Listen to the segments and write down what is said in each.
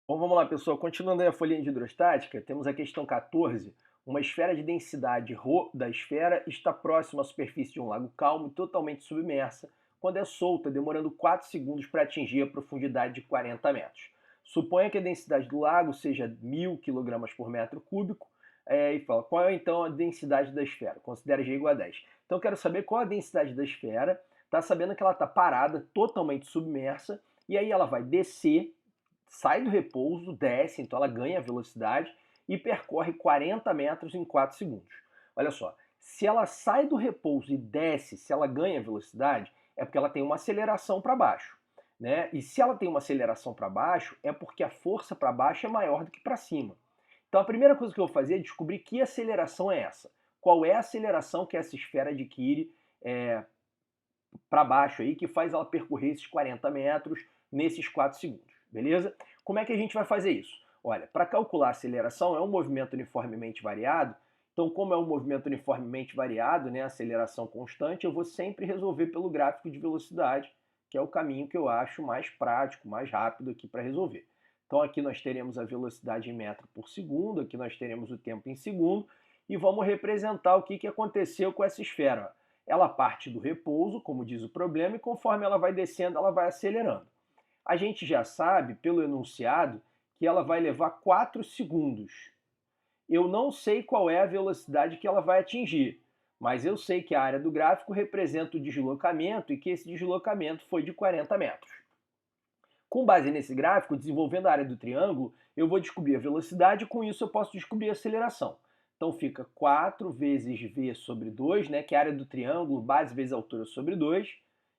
Bom, vamos lá, pessoal. Continuando aí a folhinha de hidrostática, temos a questão 14. Uma esfera de densidade ρ da esfera está próxima à superfície de um lago calmo e totalmente submersa quando é solta, demorando 4 segundos para atingir a profundidade de 40 metros. Suponha que a densidade do lago seja 1.000 kg por metro cúbico e fala qual é então a densidade da esfera. Considere G igual a 10. Então eu quero saber qual a densidade da esfera. Está sabendo que ela está parada, totalmente submersa, e aí ela vai descer, sai do repouso, desce, então ela ganha velocidade e percorre 40 metros em 4 segundos. Olha só, se ela sai do repouso e desce, se ela ganha velocidade, é porque ela tem uma aceleração para baixo. Né? E se ela tem uma aceleração para baixo, é porque a força para baixo é maior do que para cima. Então a primeira coisa que eu vou fazer é descobrir que aceleração é essa. Qual é a aceleração que essa esfera adquire para baixo aí, que faz ela percorrer esses 40 metros nesses 4 segundos, beleza? Como é que a gente vai fazer isso? Olha, para calcular a aceleração é um movimento uniformemente variado, então como é um movimento uniformemente variado, né, aceleração constante, eu vou sempre resolver pelo gráfico de velocidade, que é o caminho que eu acho mais prático, mais rápido aqui para resolver. Então aqui nós teremos a velocidade em metro por segundo, aqui nós teremos o tempo em segundo, e vamos representar o que aconteceu com essa esfera. Ela parte do repouso, como diz o problema, e conforme ela vai descendo, ela vai acelerando. A gente já sabe, pelo enunciado, que ela vai levar 4 segundos. Eu não sei qual é a velocidade que ela vai atingir, mas eu sei que a área do gráfico representa o deslocamento e que esse deslocamento foi de 40 metros. Com base nesse gráfico, desenvolvendo a área do triângulo, eu vou descobrir a velocidade e com isso eu posso descobrir a aceleração. Então fica 4 vezes v sobre 2, né, que é a área do triângulo, base vezes altura sobre 2,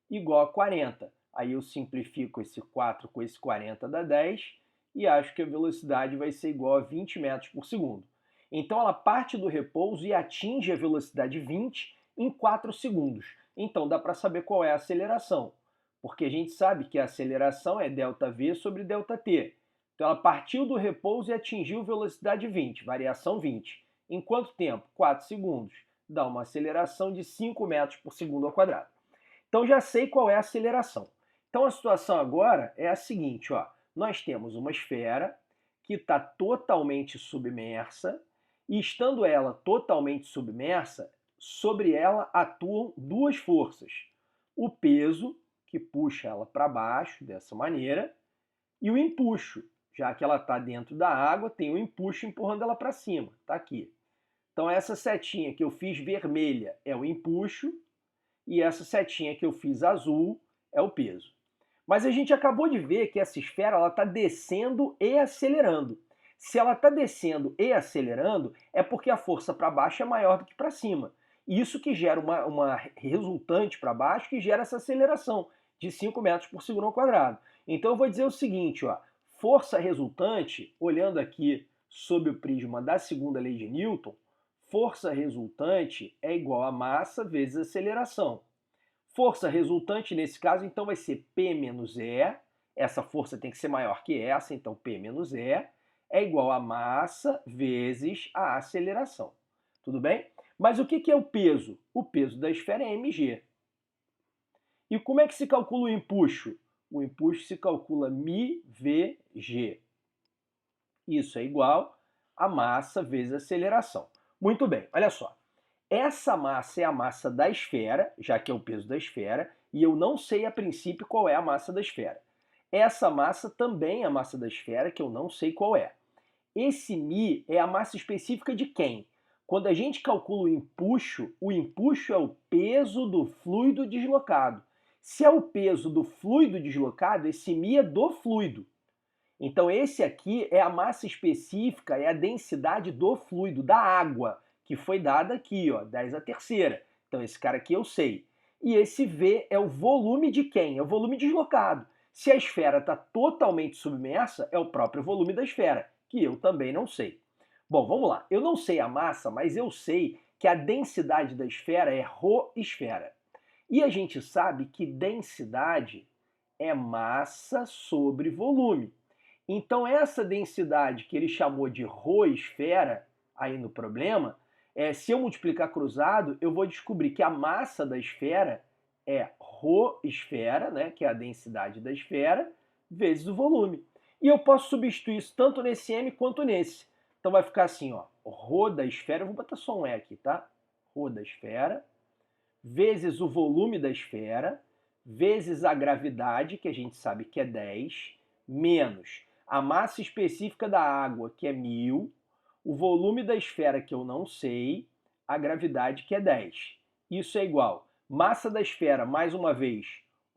igual a 40. Aí eu simplifico esse 4 com esse 40 dá 10 e acho que a velocidade vai ser igual a 20 metros por segundo. Então ela parte do repouso e atinge a velocidade 20 em 4 segundos. Então dá para saber qual é a aceleração, porque a gente sabe que a aceleração é ΔV sobre ΔT. Então ela partiu do repouso e atingiu velocidade 20, variação 20. Em quanto tempo? 4 segundos. Dá uma aceleração de 5 metros por segundo ao quadrado. Então já sei qual é a aceleração. Então a situação agora é a seguinte, ó. Nós temos uma esfera que está totalmente submersa e estando ela totalmente submersa, sobre ela atuam duas forças. O peso, que puxa ela para baixo dessa maneira, e o empuxo, já que ela está dentro da água, tem o empuxo empurrando ela para cima, está aqui. Então essa setinha que eu fiz vermelha é o empuxo e essa setinha que eu fiz azul é o peso. Mas a gente acabou de ver que essa esfera está descendo e acelerando. Se ela está descendo e acelerando, é porque a força para baixo é maior do que para cima. Isso que gera uma resultante para baixo que gera essa aceleração de 5 metros por segundo ao quadrado. Então eu vou dizer o seguinte, ó, força resultante, olhando aqui sob o prisma da segunda lei de Newton, força resultante é igual a massa vezes aceleração. Força resultante, nesse caso, então vai ser P menos E. Essa força tem que ser maior que essa, então P menos E é igual a massa vezes a aceleração. Tudo bem? Mas o que é o peso? O peso da esfera é mg. E como é que se calcula o empuxo? O empuxo se calcula μvg. Isso é igual a massa vezes a aceleração. Muito bem, olha só. Essa massa é a massa da esfera, já que é o peso da esfera, e eu não sei a princípio qual é a massa da esfera. Essa massa também é a massa da esfera, que eu não sei qual é. Esse μ é a massa específica de quem? Quando a gente calcula o empuxo é o peso do fluido deslocado. Se é o peso do fluido deslocado, esse μ é do fluido. Então esse aqui é a massa específica, é a densidade do fluido, da água, que foi dada aqui, ó, 10 a terceira. Então esse cara aqui eu sei. E esse V é o volume de quem? É o volume deslocado. Se a esfera está totalmente submersa, é o próprio volume da esfera, que eu também não sei. Bom, vamos lá. Eu não sei a massa, mas eu sei que a densidade da esfera é ρ esfera. E a gente sabe que densidade é massa sobre volume. Então essa densidade que ele chamou de ρ esfera, aí no problema, se eu multiplicar cruzado, eu vou descobrir que a massa da esfera é ρ esfera, né, que é a densidade da esfera, vezes o volume. E eu posso substituir isso tanto nesse m quanto nesse. Então vai ficar assim, ó, ρ da esfera, eu vou botar só um E aqui, tá? Ρ da esfera, vezes o volume da esfera, vezes a gravidade, que a gente sabe que é 10, menos a massa específica da água, que é 1000, o volume da esfera, que eu não sei, a gravidade, que é 10. Isso é igual massa da esfera, mais uma vez,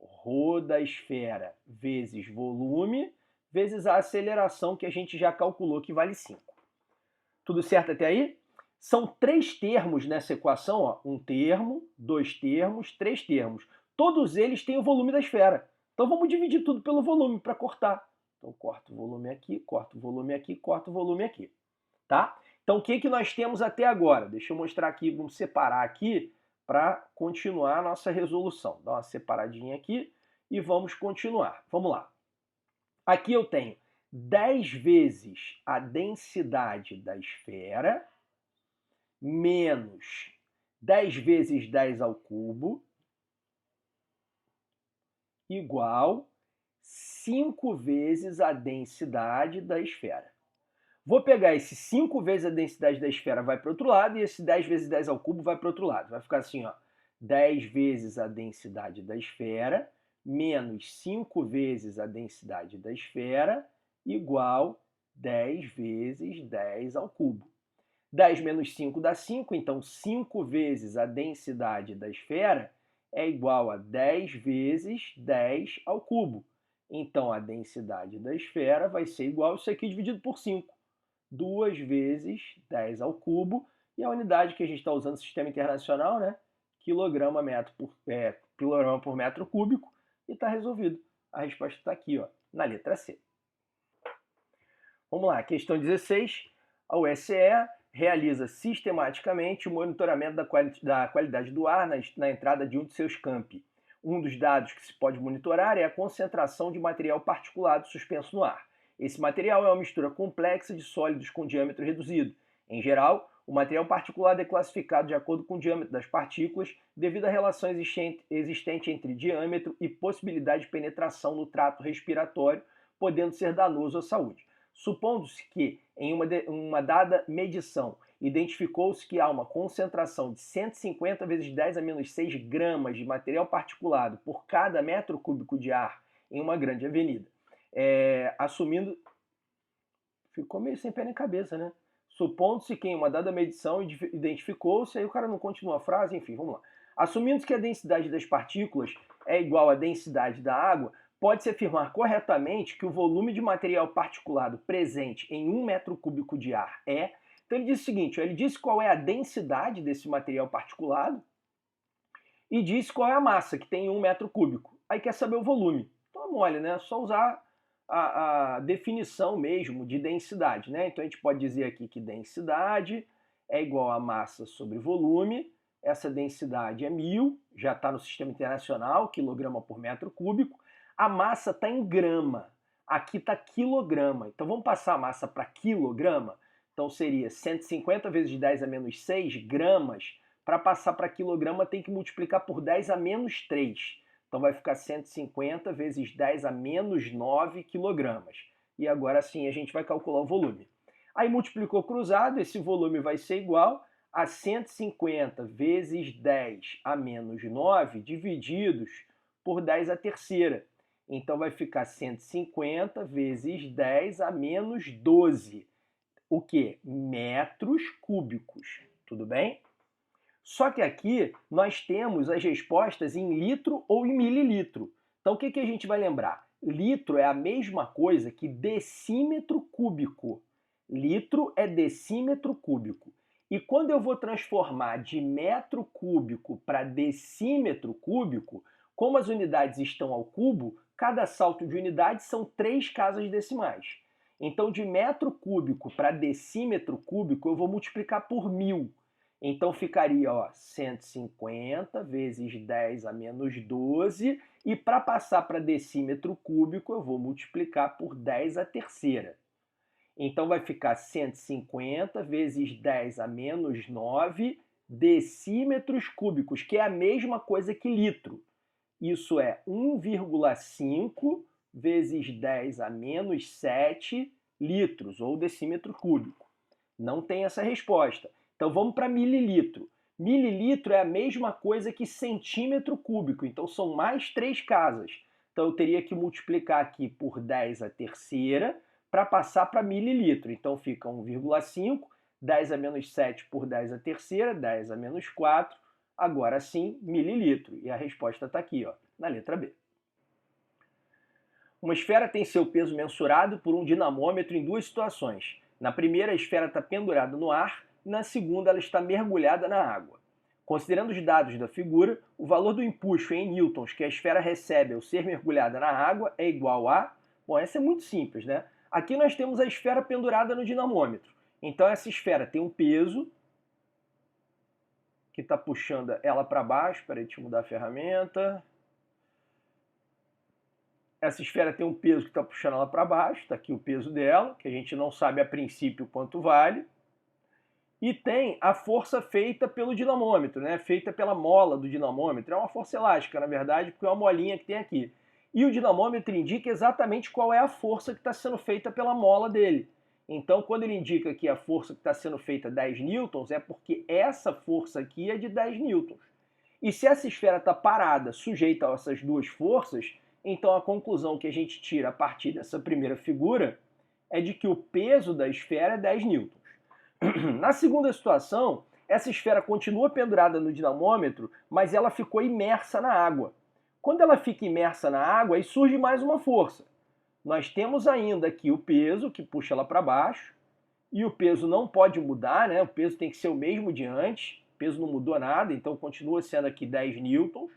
ρ da esfera, vezes volume, vezes a aceleração, que a gente já calculou, que vale 5. Tudo certo até aí? São 3 termos nessa equação, ó. Um termo, 2 termos, 3 termos. Todos eles têm o volume da esfera. Então vamos dividir tudo pelo volume para cortar. Então corto o volume aqui, corto o volume aqui, corto o volume aqui. Tá? Então o que nós temos até agora? Deixa eu mostrar aqui, vamos separar aqui para continuar a nossa resolução. Dá uma separadinha aqui e vamos continuar. Vamos lá. Aqui eu tenho 10 vezes a densidade da esfera menos 10 vezes 10 ao cubo igual 5 vezes a densidade da esfera. Vou pegar esse 5 vezes a densidade da esfera, vai para o outro lado, e esse 10 vezes 10 ao cubo vai para o outro lado. Vai ficar assim, ó, 10 vezes a densidade da esfera menos 5 vezes a densidade da esfera igual 10 vezes 10 ao cubo. 10 menos 5 dá 5, então 5 vezes a densidade da esfera é igual a 10 vezes 10 ao cubo. Então a densidade da esfera vai ser igual a isso aqui dividido por 5. 2 vezes 10 ao cubo, e a unidade que a gente está usando no sistema internacional, né? Quilograma por metro cúbico, e está resolvido. A resposta está aqui, ó, na letra C. Vamos lá, questão 16. A USE realiza sistematicamente o monitoramento da qualidade do ar na entrada de um de seus campi. Um dos dados que se pode monitorar é a concentração de material particulado suspenso no ar. Esse material é uma mistura complexa de sólidos com diâmetro reduzido. Em geral, o material particulado é classificado de acordo com o diâmetro das partículas, devido à relação existente entre diâmetro e possibilidade de penetração no trato respiratório, podendo ser danoso à saúde. Supondo-se que, em uma dada medição, identificou-se que há uma concentração de 150 vezes 10 a menos 6 gramas de material particulado por cada metro cúbico de ar em uma grande avenida. Assumindo... Ficou meio sem pé nem cabeça, né? Supondo-se que em uma dada medição identificou-se, aí o cara não continua a frase, enfim, vamos lá. Assumindo que a densidade das partículas é igual à densidade da água, pode-se afirmar corretamente que o volume de material particulado presente em 1 metro cúbico de ar é... Então ele diz o seguinte, ele diz qual é a densidade desse material particulado e diz qual é a massa que tem em 1 metro cúbico. Aí quer saber o volume. Então é mole, né? É só usar a definição mesmo de densidade, né? Então a gente pode dizer aqui que densidade é igual a massa sobre volume. Essa densidade é 1000, já está no sistema internacional, quilograma por metro cúbico. A massa está em grama, aqui está quilograma. Então vamos passar a massa para quilograma? Então seria 150 vezes 10 a menos 6 gramas. Para passar para quilograma tem que multiplicar por 10 a menos 3. Então vai ficar 150 vezes 10 a menos 9 quilogramas. E agora sim a gente vai calcular o volume. Aí multiplicou cruzado, esse volume vai ser igual a 150 vezes 10 a menos 9 divididos por 10 a terceira. Então vai ficar 150 vezes 10 a menos 12. O quê? Metros cúbicos. Tudo bem? Só que aqui nós temos as respostas em litro ou em mililitro. Então o que a gente vai lembrar? Litro é a mesma coisa que decímetro cúbico. Litro é decímetro cúbico. E quando eu vou transformar de metro cúbico para decímetro cúbico, como as unidades estão ao cubo, cada salto de unidade são 3 casas decimais. Então, de metro cúbico para decímetro cúbico, eu vou multiplicar por 1000. Então, ficaria 150 vezes 10 a menos 12. E para passar para decímetro cúbico, eu vou multiplicar por 10 a terceira. Então, vai ficar 150 vezes 10 a menos 9 decímetros cúbicos, que é a mesma coisa que litro. Isso é 1,5 vezes 10 a menos 7 litros, ou decímetro cúbico. Não tem essa resposta. Então vamos para mililitro. Mililitro é a mesma coisa que centímetro cúbico, então são mais 3 casas. Então eu teria que multiplicar aqui por 10 a terceira para passar para mililitro. Então fica 1,5, 10 a menos 7 por 10 a terceira, 10 a menos 4, agora sim mililitro. E a resposta está aqui, ó, na letra B. Uma esfera tem seu peso mensurado por um dinamômetro em duas situações. Na primeira, a esfera está pendurada no ar, e na segunda, ela está mergulhada na água. Considerando os dados da figura, o valor do empuxo em newtons que a esfera recebe ao ser mergulhada na água é igual a... Bom, essa é muito simples, né? Aqui nós temos a esfera pendurada no dinamômetro. Então essa esfera tem um peso que está puxando ela para baixo. Espera aí, deixa eu mudar a ferramenta. Essa esfera tem um peso que está puxando ela para baixo, está aqui o peso dela, que a gente não sabe a princípio quanto vale. E tem a força feita pelo dinamômetro, né? Feita pela mola do dinamômetro. É uma força elástica, na verdade, porque é uma molinha que tem aqui. E o dinamômetro indica exatamente qual é a força que está sendo feita pela mola dele. Então, quando ele indica que a força que está sendo feita 10 newtons, é porque essa força aqui é de 10 newtons. E se essa esfera está parada, sujeita a essas duas forças, então a conclusão que a gente tira a partir dessa primeira figura é de que o peso da esfera é 10 newtons. Na segunda situação, essa esfera continua pendurada no dinamômetro, mas ela ficou imersa na água. Quando ela fica imersa na água, aí surge mais uma força. Nós temos ainda aqui o peso, que puxa ela para baixo, e o peso não pode mudar, né? O peso tem que ser o mesmo de antes, o peso não mudou nada, então continua sendo aqui 10 newtons.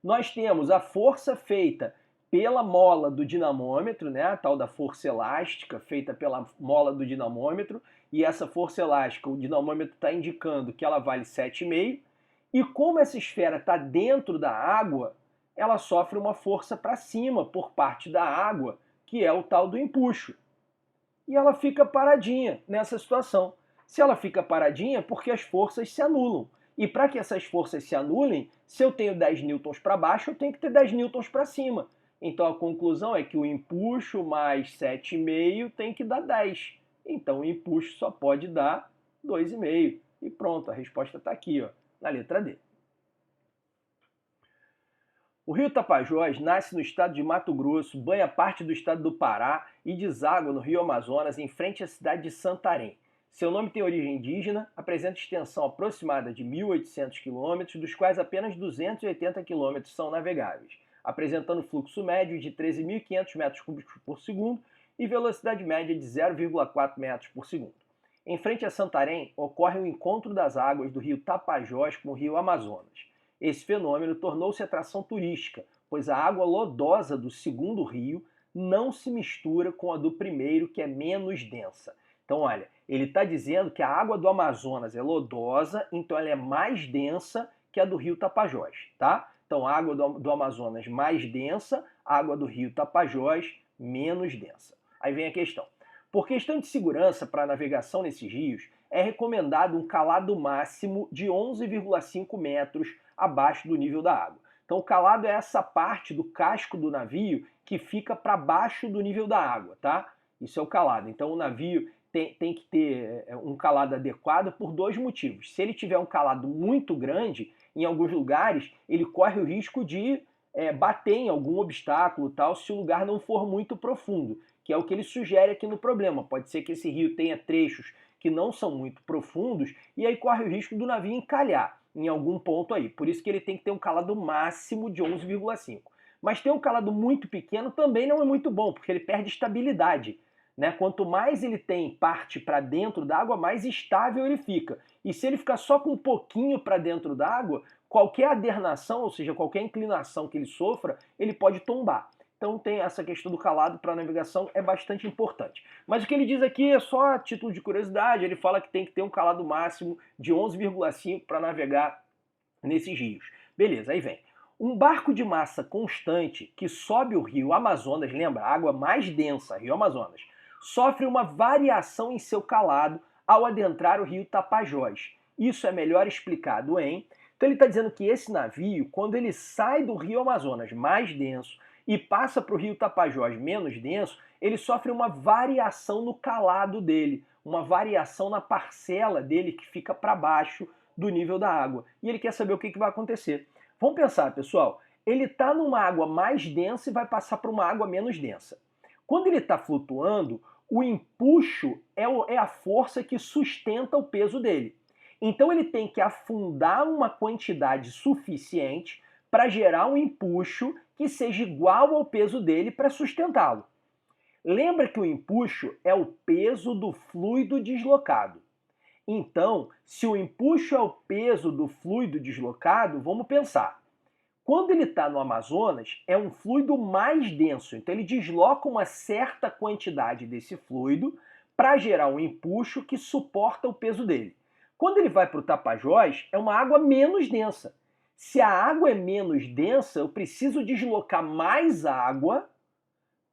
Nós temos a força feita pela mola do dinamômetro, né, a tal da força elástica feita pela mola do dinamômetro, e essa força elástica, o dinamômetro está indicando que ela vale 7,5, e como essa esfera está dentro da água, ela sofre uma força para cima por parte da água, que é o tal do empuxo. E ela fica paradinha nessa situação. Se ela fica paradinha, porque as forças se anulam. E para que essas forças se anulem, se eu tenho 10 newtons para baixo, eu tenho que ter 10 newtons para cima. Então a conclusão é que o empuxo mais 7,5 tem que dar 10. Então o empuxo só pode dar 2,5. E pronto, a resposta está aqui, ó, na letra D. O rio Tapajós nasce no estado de Mato Grosso, banha parte do estado do Pará e deságua no rio Amazonas em frente à cidade de Santarém. Seu nome tem origem indígena, apresenta extensão aproximada de 1.800 km, dos quais apenas 280 km são navegáveis, apresentando fluxo médio de 13.500 metros cúbicos por segundo e velocidade média de 0,4 metros por segundo. Em frente a Santarém, ocorre o encontro das águas do rio Tapajós com o rio Amazonas. Esse fenômeno tornou-se atração turística, pois a água lodosa do segundo rio não se mistura com a do primeiro, que é menos densa. Então, olha, ele está dizendo que a água do Amazonas é lodosa, então ela é mais densa que a do rio Tapajós, tá? Então, a água do Amazonas mais densa, a água do rio Tapajós menos densa. Aí vem a questão. Por questão de segurança para a navegação nesses rios, é recomendado um calado máximo de 11,5 metros abaixo do nível da água. Então o calado é essa parte do casco do navio que fica para baixo do nível da água, tá? Isso é o calado. Então o navio tem que ter um calado adequado por dois motivos. Se ele tiver um calado muito grande, em alguns lugares, ele corre o risco de bater em algum obstáculo, tal, se o lugar não for muito profundo, que é o que ele sugere aqui no problema. Pode ser que esse rio tenha trechos que não são muito profundos e aí corre o risco do navio encalhar em algum ponto aí. Por isso que ele tem que ter um calado máximo de 11,5. Mas ter um calado muito pequeno também não é muito bom, porque ele perde estabilidade, né? Quanto mais ele tem parte para dentro d'água, mais estável ele fica. E se ele ficar só com um pouquinho para dentro d'água, qualquer adernação, ou seja, qualquer inclinação que ele sofra, ele pode tombar. Então tem essa questão do calado para a navegação, é bastante importante. Mas o que ele diz aqui é só a título de curiosidade, ele fala que tem que ter um calado máximo de 11,5 para navegar nesses rios. Beleza, aí vem. Um barco de massa constante que sobe o rio Amazonas, lembra, a água mais densa, rio Amazonas, sofre uma variação em seu calado ao adentrar o rio Tapajós. Isso é melhor explicado em... Então ele está dizendo que esse navio, quando ele sai do rio Amazonas mais denso, e passa para o rio Tapajós menos denso, ele sofre uma variação no calado dele, uma variação na parcela dele que fica para baixo do nível da água. E ele quer saber o que vai acontecer. Vamos pensar, pessoal. Ele está numa água mais densa e vai passar para uma água menos densa. Quando ele está flutuando, o empuxo é a força que sustenta o peso dele. Então ele tem que afundar uma quantidade suficiente para gerar um empuxo que seja igual ao peso dele para sustentá-lo. Lembra que o empuxo é o peso do fluido deslocado. Então, se o empuxo é o peso do fluido deslocado, vamos pensar. Quando ele está no Amazonas, é um fluido mais denso, então ele desloca uma certa quantidade desse fluido para gerar um empuxo que suporta o peso dele. Quando ele vai para o Tapajós, é uma água menos densa. Se a água é menos densa, eu preciso deslocar mais água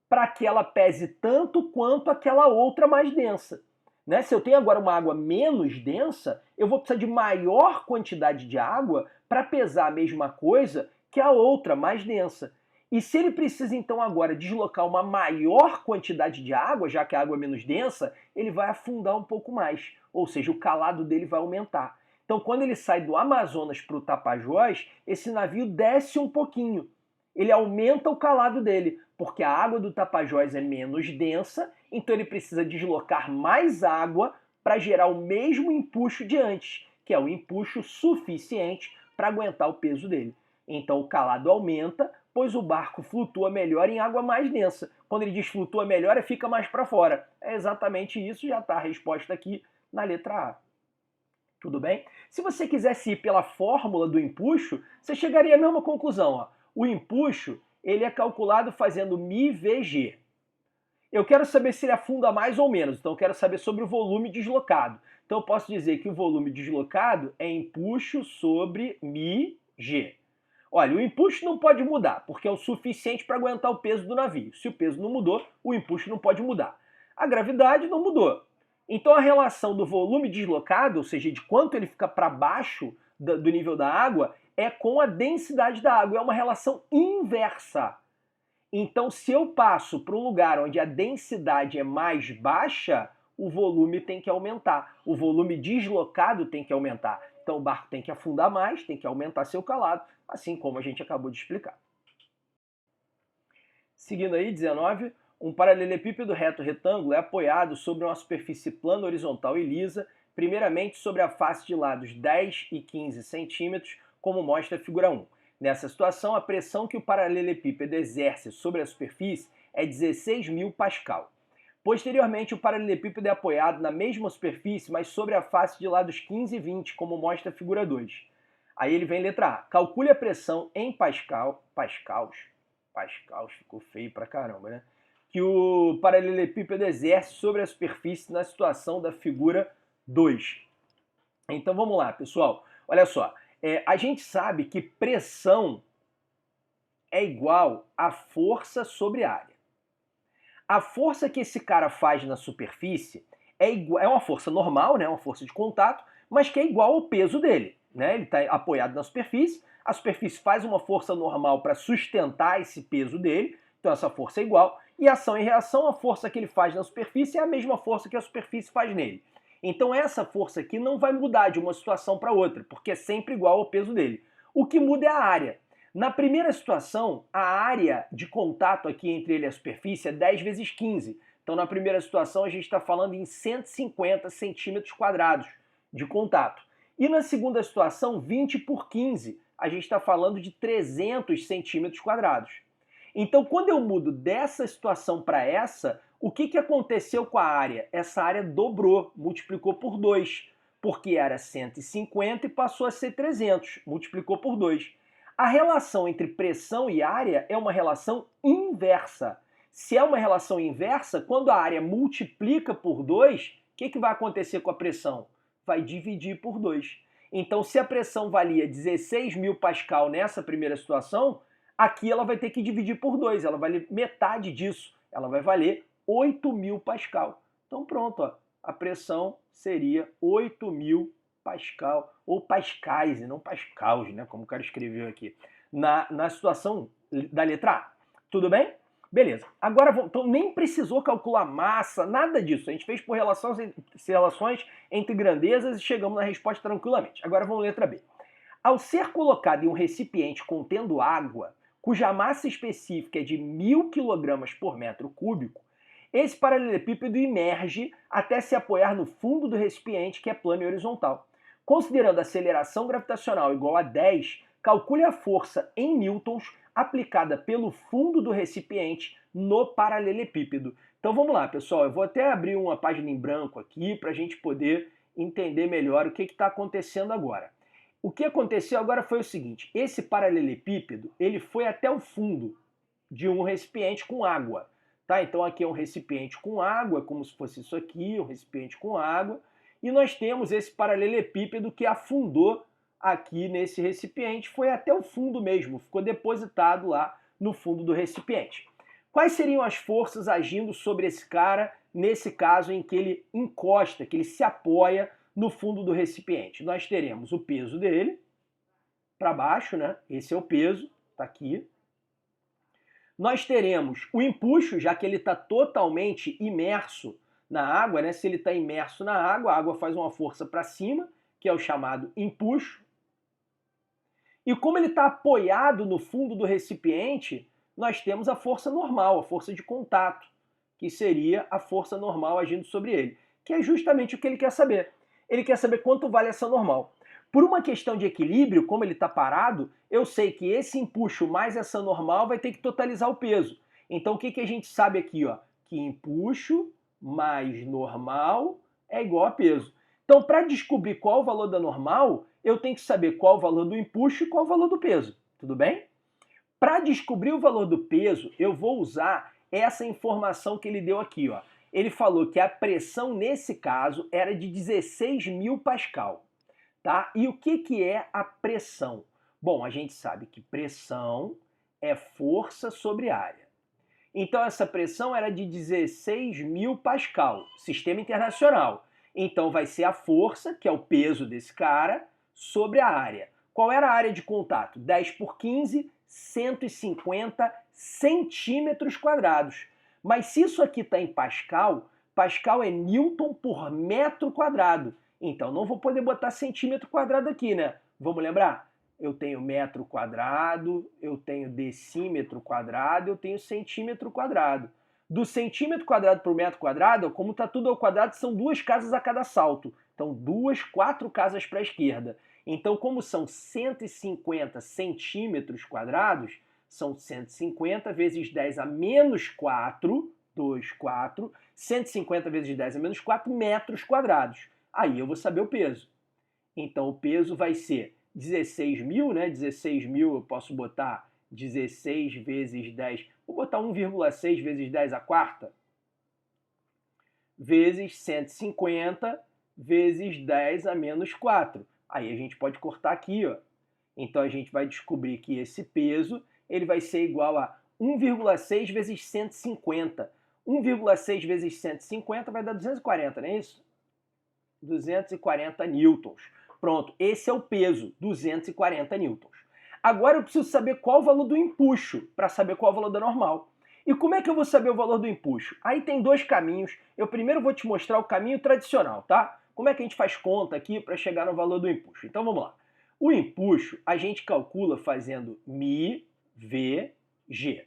para que ela pese tanto quanto aquela outra mais densa. Né? Se eu tenho agora uma água menos densa, eu vou precisar de maior quantidade de água para pesar a mesma coisa que a outra mais densa. E se ele precisa então agora deslocar uma maior quantidade de água, já que a água é menos densa, ele vai afundar um pouco mais, ou seja, o calado dele vai aumentar. Então quando ele sai do Amazonas para o Tapajós, esse navio desce um pouquinho. Ele aumenta o calado dele, porque a água do Tapajós é menos densa, então ele precisa deslocar mais água para gerar o mesmo empuxo de antes, que é o empuxo suficiente para aguentar o peso dele. Então o calado aumenta, pois o barco flutua melhor em água mais densa. Quando ele diz flutua melhor, fica mais para fora. É exatamente isso, já está a resposta aqui na letra A. Tudo bem? Se você quisesse ir pela fórmula do empuxo, você chegaria à mesma conclusão. Ó. O empuxo ele é calculado fazendo μVg. Eu quero saber se ele afunda mais ou menos, então eu quero saber sobre o volume deslocado. Então eu posso dizer que o volume deslocado é empuxo sobre μg. Olha, o empuxo não pode mudar, porque é o suficiente para aguentar o peso do navio. Se o peso não mudou, o empuxo não pode mudar. A gravidade não mudou. Então a relação do volume deslocado, ou seja, de quanto ele fica para baixo do nível da água, é com a densidade da água. É uma relação inversa. Então, se eu passo para um lugar onde a densidade é mais baixa, o volume tem que aumentar. O volume deslocado tem que aumentar. Então, o barco tem que afundar mais, tem que aumentar seu calado, assim como a gente acabou de explicar. Seguindo aí, 19. Um paralelepípedo reto retângulo é apoiado sobre uma superfície plana, horizontal e lisa, primeiramente sobre a face de lados 10 e 15 centímetros, como mostra a figura 1. Nessa situação, a pressão que o paralelepípedo exerce sobre a superfície é 16.000 pascal. Posteriormente, o paralelepípedo é apoiado na mesma superfície, mas sobre a face de lados 15 e 20, como mostra a figura 2. Aí ele vem letra A. Calcule a pressão em pascals, ficou feio pra caramba, né? Que o paralelepípedo exerce sobre a superfície na situação da figura 2. Então vamos lá, pessoal. Olha só. A gente sabe que pressão é igual a força sobre área. A força que esse cara faz na superfície é uma força normal, né? Uma força de contato, mas que é igual ao peso dele. Né? Ele está apoiado na superfície, a superfície faz uma força normal para sustentar esse peso dele, então essa força é igual, e ação e reação, a força que ele faz na superfície é a mesma força que a superfície faz nele. Então essa força aqui não vai mudar de uma situação para outra, porque é sempre igual ao peso dele. O que muda é a área. Na primeira situação, a área de contato aqui entre ele e a superfície é 10 vezes 15. Então na primeira situação a gente está falando em 150 centímetros quadrados de contato. E na segunda situação, 20 por 15, a gente está falando de 300 centímetros quadrados. Então quando eu mudo dessa situação para essa, o que aconteceu com a área? Essa área dobrou, multiplicou por 2, porque era 150 e passou a ser 300, multiplicou por 2. A relação entre pressão e área é uma relação inversa. Se é uma relação inversa, quando a área multiplica por 2, o que vai acontecer com a pressão? Vai dividir por 2. Então, se a pressão valia 16.000 pascal nessa primeira situação, aqui ela vai ter que dividir por 2, ela vai valer metade disso, ela vai valer 8.000 pascal. Então pronto, ó, a pressão seria 8.000 pascal, ou pascais, e não pascals, né, como o cara escreveu aqui, na situação da letra A. Tudo bem? Beleza. Agora, então nem precisou calcular massa, nada disso. A gente fez por relações entre grandezas e chegamos na resposta tranquilamente. Agora vamos à letra B. Ao ser colocado em um recipiente contendo água, cuja massa específica é de 1.000 kg por metro cúbico, esse paralelepípedo emerge até se apoiar no fundo do recipiente, que é plano e horizontal. Considerando a aceleração gravitacional igual a 10, calcule a força em newtons aplicada pelo fundo do recipiente no paralelepípedo. Então vamos lá, pessoal. Eu vou até abrir uma página em branco aqui para a gente poder entender melhor o que está acontecendo agora. O que aconteceu agora foi o seguinte: esse paralelepípedo ele foi até o fundo de um recipiente com água. Tá? Então aqui é um recipiente com água, como se fosse isso aqui, um recipiente com água. E nós temos esse paralelepípedo que afundou aqui nesse recipiente, foi até o fundo mesmo, ficou depositado lá no fundo do recipiente. Quais seriam as forças agindo sobre esse cara nesse caso em que ele encosta, que ele se apoia no fundo do recipiente? Nós teremos o peso dele para baixo, né? Esse é o peso, tá aqui. Nós teremos o empuxo, já que ele está totalmente imerso na água, né? Se ele está imerso na água, a água faz uma força para cima, que é o chamado empuxo. E como ele está apoiado no fundo do recipiente, nós temos a força normal, a força de contato, que seria a força normal agindo sobre ele, que é justamente o que ele quer saber. Ele quer saber quanto vale essa normal. Por uma questão de equilíbrio, como ele está parado, eu sei que esse empuxo mais essa normal vai ter que totalizar o peso. Então o que a gente sabe aqui? Ó? Que empuxo mais normal é igual a peso. Então, para descobrir qual o valor da normal, eu tenho que saber qual o valor do empuxo e qual o valor do peso. Tudo bem? Para descobrir o valor do peso, eu vou usar essa informação que ele deu aqui. Ó. Ele falou que a pressão nesse caso era de 16.000 pascal. Tá? E o que é a pressão? Bom, a gente sabe que pressão é força sobre área. Então essa pressão era de 16.000 pascal, sistema internacional. Então vai ser a força, que é o peso desse cara, sobre a área. Qual era a área de contato? 10 por 15, 150 centímetros quadrados. Mas se isso aqui está em pascal, pascal é newton por metro quadrado. Então não vou poder botar centímetro quadrado aqui, né? Vamos lembrar? Eu tenho metro quadrado, eu tenho decímetro quadrado, eu tenho centímetro quadrado. Do centímetro quadrado para o metro quadrado, como está tudo ao quadrado, são 2 casas a cada salto. Então 4 casas para a esquerda. Então como são 150 centímetros quadrados, são 150 vezes 10 a menos 4, 4, 150 vezes 10 a menos 4 metros quadrados. Aí eu vou saber o peso. Então o peso vai ser 16.000, né? 16.000 eu posso botar 16 vezes 10, vou botar 1,6 vezes 10 a quarta, vezes 150 vezes 10 a menos 4. Aí a gente pode cortar aqui, ó. Então a gente vai descobrir que esse peso ele vai ser igual a 1,6 vezes 150. 1,6 vezes 150 vai dar 240, não é isso? 240 newtons. Pronto, esse é o peso, 240 newtons. Agora eu preciso saber qual o valor do empuxo para saber qual o valor da normal. E como é que eu vou saber o valor do empuxo? Aí tem 2 caminhos. Eu primeiro vou te mostrar o caminho tradicional, tá? Como é que a gente faz conta aqui para chegar no valor do empuxo? Então vamos lá. O empuxo a gente calcula fazendo μ, v, g.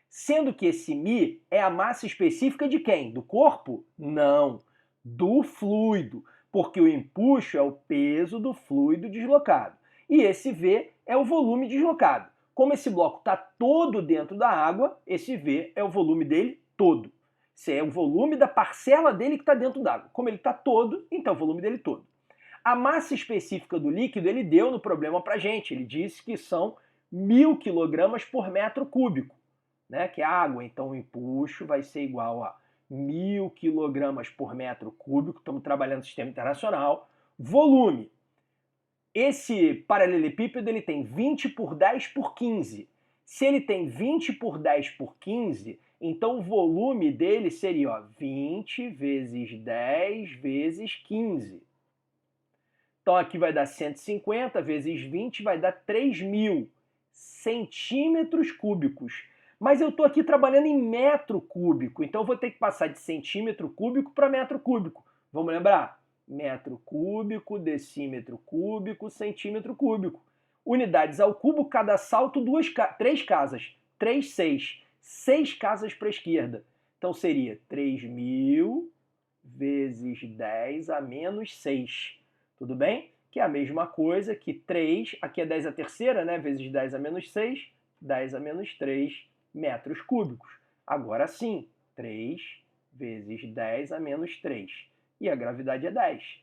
Sendo que esse μ é a massa específica de quem? Do corpo? Não, do fluido, porque o empuxo é o peso do fluido deslocado. E esse V é o volume deslocado. Como esse bloco está todo dentro da água, esse V é o volume dele todo. Esse é o volume da parcela dele que está dentro d'água. Como ele está todo, então é o volume dele todo. A massa específica do líquido ele deu no problema para gente. Ele disse que são 1.000 kg por metro cúbico, né? Que é água. Então o empuxo vai ser igual a 1.000 kg por metro cúbico. Estamos trabalhando no sistema internacional. Volume. Esse paralelepípedo ele tem 20 por 10 por 15. Se ele tem 20 por 10 por 15, então o volume dele seria ó, 20 vezes 10 vezes 15. Então aqui vai dar 150 vezes 20, vai dar 3.000 centímetros cúbicos. Mas eu estou aqui trabalhando em metro cúbico, então eu vou ter que passar de centímetro cúbico para metro cúbico. Vamos lembrar? Metro cúbico, decímetro cúbico, centímetro cúbico. Unidades ao cubo, cada salto, três casas. 3, 6. 6 casas para a esquerda. Então seria 3.000 vezes 10 a menos 6. Tudo bem? Que é a mesma coisa que 3, aqui é 10 a terceira, né? Vezes 10 a menos 6, 10 a menos 3 metros cúbicos. Agora sim, 3 vezes 10 a menos 3. E a gravidade é 10.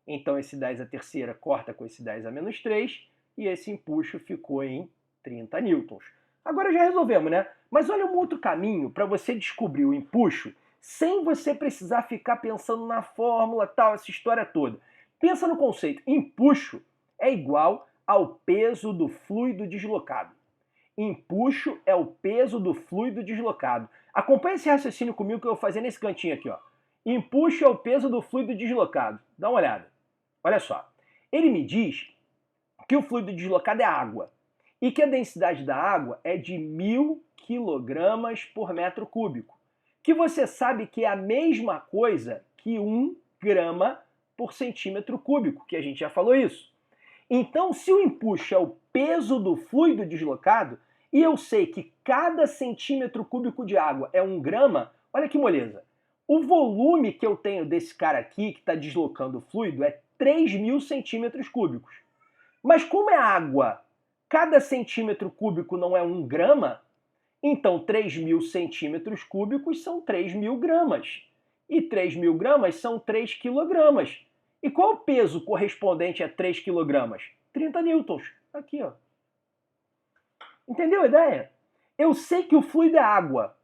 Então esse 10 a terceira corta com esse 10 a menos 3 e esse empuxo ficou em 30 newtons. Agora já resolvemos, né? Mas olha um outro caminho para você descobrir o empuxo sem você precisar ficar pensando na fórmula, tal, essa história toda. Pensa no conceito. Empuxo é igual ao peso do fluido deslocado. Empuxo é o peso do fluido deslocado. Acompanhe esse raciocínio comigo que eu vou fazer nesse cantinho aqui, ó. Empuxo é o peso do fluido deslocado. Dá uma olhada. Olha só. Ele me diz que o fluido deslocado é água e que a densidade da água é de 1.000 kg por metro cúbico, que você sabe que é a mesma coisa que 1 grama por centímetro cúbico, que a gente já falou isso. Então, se o empuxo é o peso do fluido deslocado, e eu sei que cada centímetro cúbico de água é 1 grama, olha que moleza. O volume que eu tenho desse cara aqui, que está deslocando o fluido, é 3.000 centímetros cúbicos. Mas como é água, cada centímetro cúbico não é 1 grama, então 3.000 centímetros cúbicos são 3.000 gramas. E 3.000 gramas são 3 quilogramas. E qual o peso correspondente a 3 quilogramas? 30 newtons. Aqui, ó. Entendeu a ideia? Eu sei que o fluido é água.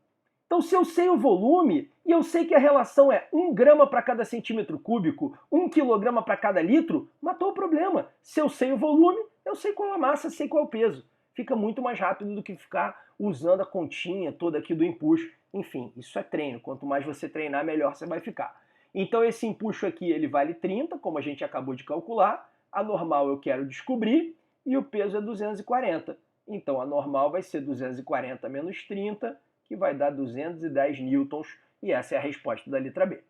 Então, se eu sei o volume, e eu sei que a relação é 1 grama para cada centímetro cúbico, 1 quilograma para cada litro, matou o problema. Se eu sei o volume, eu sei qual é a massa, sei qual é o peso. Fica muito mais rápido do que ficar usando a continha toda aqui do empuxo. Enfim, isso é treino. Quanto mais você treinar, melhor você vai ficar. Então, esse empuxo aqui, ele vale 30, como a gente acabou de calcular. A normal eu quero descobrir e o peso é 240. Então, a normal vai ser 240 menos 30, que vai dar 210 newtons, e essa é a resposta da letra B.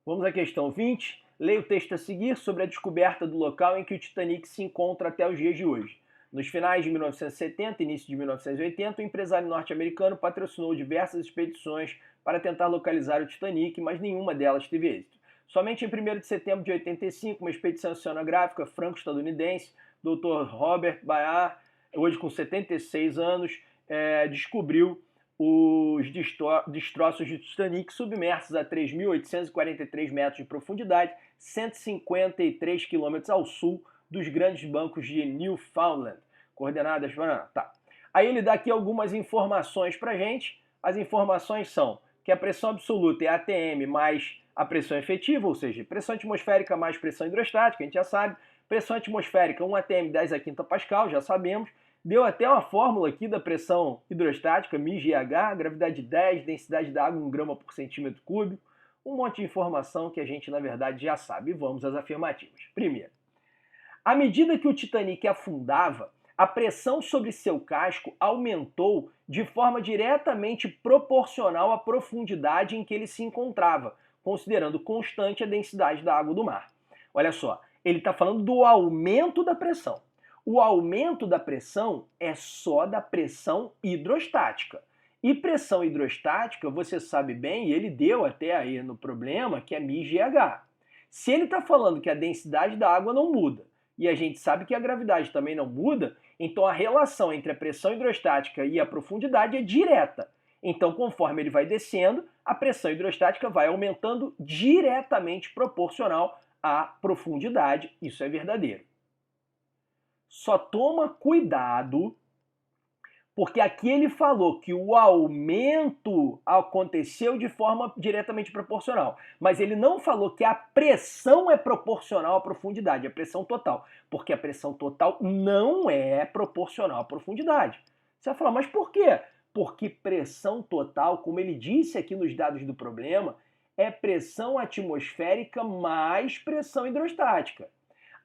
Vamos à questão 20. Leia o texto a seguir sobre a descoberta do local em que o Titanic se encontra até os dias de hoje. Nos finais de 1970 e início de 1980, o empresário norte-americano patrocinou diversas expedições para tentar localizar o Titanic, mas nenhuma delas teve êxito. Somente em 1º de setembro de 85, uma expedição oceanográfica franco-estadunidense, Dr. Robert Ballard, hoje com 76 anos, descobriu os destroços do Titanic submersos a 3.843 metros de profundidade, 153 quilômetros ao sul dos grandes bancos de Newfoundland, coordenadas... Tá. Aí ele dá aqui algumas informações pra gente. As informações são que a pressão absoluta é ATM mais a pressão efetiva, ou seja, pressão atmosférica mais pressão hidrostática, a gente já sabe. Pressão atmosférica, 1 atm 10 a quinta pascal, já sabemos. Deu até uma fórmula aqui da pressão hidrostática, μgH, gravidade 10, densidade da água 1 grama por centímetro cúbico. Um monte de informação que a gente, na verdade, já sabe. Vamos às afirmativas. Primeiro, à medida que o Titanic afundava, a pressão sobre seu casco aumentou de forma diretamente proporcional à profundidade em que ele se encontrava, considerando constante a densidade da água do mar. Olha só, ele está falando do aumento da pressão. O aumento da pressão é só da pressão hidrostática. E pressão hidrostática, você sabe bem, e ele deu até aí no problema, que é μgH. Se ele está falando que a densidade da água não muda, e a gente sabe que a gravidade também não muda, então a relação entre a pressão hidrostática e a profundidade é direta. Então, conforme ele vai descendo, a pressão hidrostática vai aumentando diretamente proporcional à profundidade. Isso é verdadeiro. Só toma cuidado, porque aqui ele falou que o aumento aconteceu de forma diretamente proporcional, mas ele não falou que a pressão é proporcional à profundidade, a pressão total, porque a pressão total não é proporcional à profundidade. Você vai falar, mas por quê? Porque pressão total, como ele disse aqui nos dados do problema, é pressão atmosférica mais pressão hidrostática.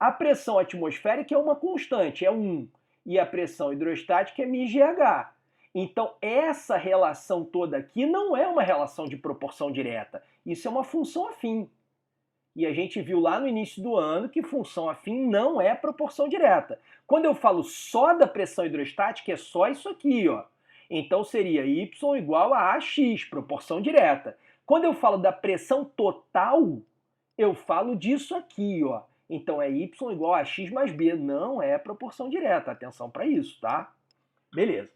A pressão atmosférica é uma constante, é 1. e a pressão hidrostática é μgh. Então, essa relação toda aqui não é uma relação de proporção direta. Isso é uma função afim. E a gente viu lá no início do ano que função afim não é proporção direta. Quando eu falo só da pressão hidrostática, é só isso aqui, ó. Então seria y igual a AX, proporção direta. Quando eu falo da pressão total, eu falo disso aqui, ó. Então é y igual a x mais b. Não é proporção direta. Atenção para isso, tá? Beleza.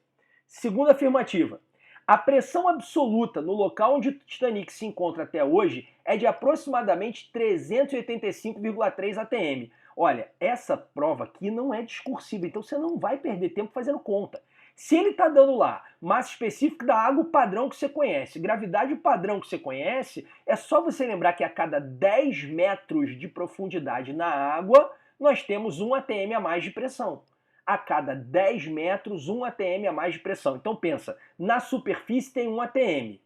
Segunda afirmativa. A pressão absoluta no local onde o Titanic se encontra até hoje é de aproximadamente 385,3 atm. Olha, essa prova aqui não é discursiva, então você não vai perder tempo fazendo conta. Se ele está dando lá massa específica da água, o padrão que você conhece, gravidade, o padrão que você conhece, é só você lembrar que a cada 10 metros de profundidade na água, nós temos 1 atm a mais de pressão. A cada 10 metros, 1 atm a mais de pressão. Então pensa, na superfície tem 1 atm.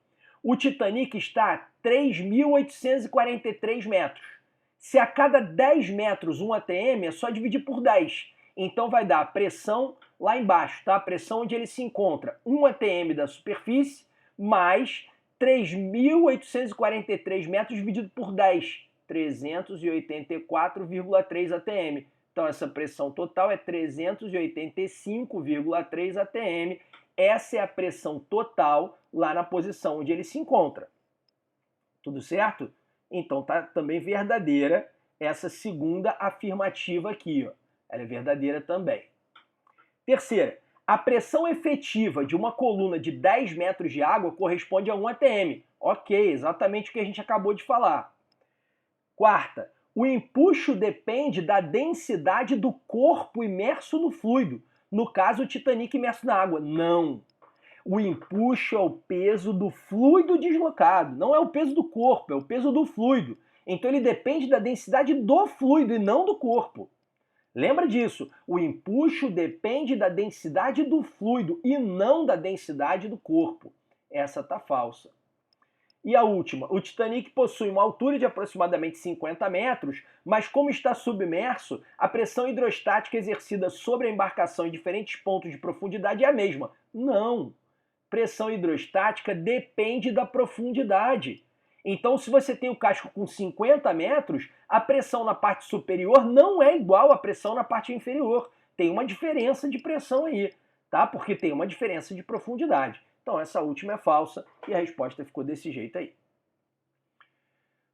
O Titanic está a 3.843 metros. Se a cada 10 metros 1 atm, é só dividir por 10. Então vai dar a pressão lá embaixo, tá? A pressão onde ele se encontra. 1 atm da superfície mais 3.843 metros dividido por 10. 384,3 atm. Então essa pressão total é 385,3 atm. Essa é a pressão total lá na posição onde ele se encontra. Tudo certo? Então tá também verdadeira essa segunda afirmativa aqui, ó. Ela é verdadeira também. Terceira, a pressão efetiva de uma coluna de 10 metros de água corresponde a 1 atm. Ok, exatamente o que a gente acabou de falar. Quarta, o empuxo depende da densidade do corpo imerso no fluido. No caso, o Titanic imerso na água. Não. O empuxo é o peso do fluido deslocado. Não é o peso do corpo, é o peso do fluido. Então ele depende da densidade do fluido e não do corpo. Lembra disso? O empuxo depende da densidade do fluido e não da densidade do corpo. Essa tá falsa. E a última, o Titanic possui uma altura de aproximadamente 50 metros, mas como está submerso, a pressão hidrostática exercida sobre a embarcação em diferentes pontos de profundidade é a mesma. Não! Pressão hidrostática depende da profundidade. Então, se você tem o casco com 50 metros, a pressão na parte superior não é igual à pressão na parte inferior. Tem uma diferença de pressão aí, tá? Porque tem uma diferença de profundidade. Então essa última é falsa e a resposta ficou desse jeito aí.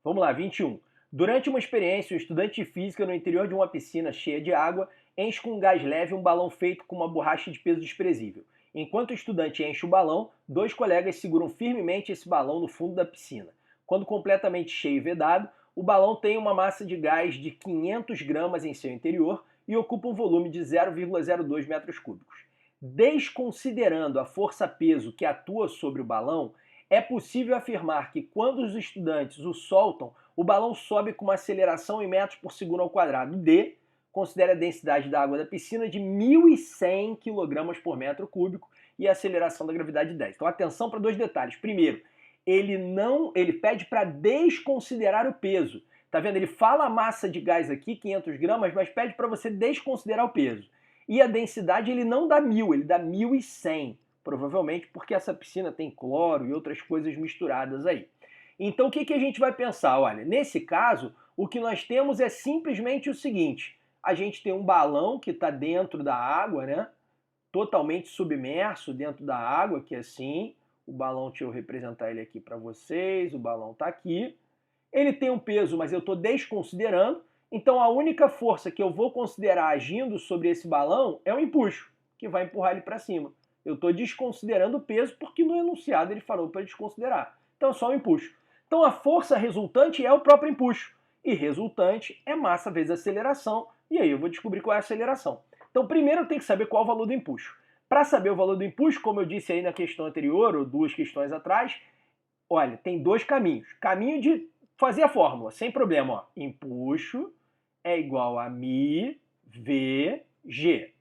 Vamos lá, 21. Durante uma experiência, um estudante de física no interior de uma piscina cheia de água enche com gás leve um balão feito com uma borracha de peso desprezível. Enquanto o estudante enche o balão, dois colegas seguram firmemente esse balão no fundo da piscina. Quando completamente cheio e vedado, o balão tem uma massa de gás de 500 gramas em seu interior e ocupa um volume de 0,02 metros cúbicos. Desconsiderando a força-peso que atua sobre o balão, é possível afirmar que quando os estudantes o soltam, o balão sobe com uma aceleração em metros por segundo ao quadrado de, considere a densidade da água da piscina de 1.100 kg por metro cúbico e a aceleração da gravidade de 10. Então atenção para dois detalhes. Primeiro, ele pede para desconsiderar o peso. Tá vendo? Ele fala a massa de gás aqui, 500 gramas, mas pede para você desconsiderar o peso. E a densidade ele não dá 1.000, ele dá 1.100. Provavelmente porque essa piscina tem cloro e outras coisas misturadas aí. Então o que a gente vai pensar? Olha, nesse caso, o que nós temos é simplesmente o seguinte. A gente tem um balão que está dentro da água, né? Totalmente submerso dentro da água, que é assim. O balão, deixa eu representar ele aqui para vocês. O balão está aqui. Ele tem um peso, mas eu estou desconsiderando. Então a única força que eu vou considerar agindo sobre esse balão é o empuxo, que vai empurrar ele para cima. Eu estou desconsiderando o peso porque no enunciado ele falou para desconsiderar. Então é só o empuxo. Então a força resultante é o próprio empuxo. E resultante é massa vezes aceleração. E aí eu vou descobrir qual é a aceleração. Então primeiro eu tenho que saber qual é o valor do empuxo. Para saber o valor do empuxo, como eu disse aí na questão anterior, ou duas questões atrás, olha, tem dois caminhos. Caminho de fazer a fórmula, sem problema. Ó. Empuxo é igual a μ, v, g.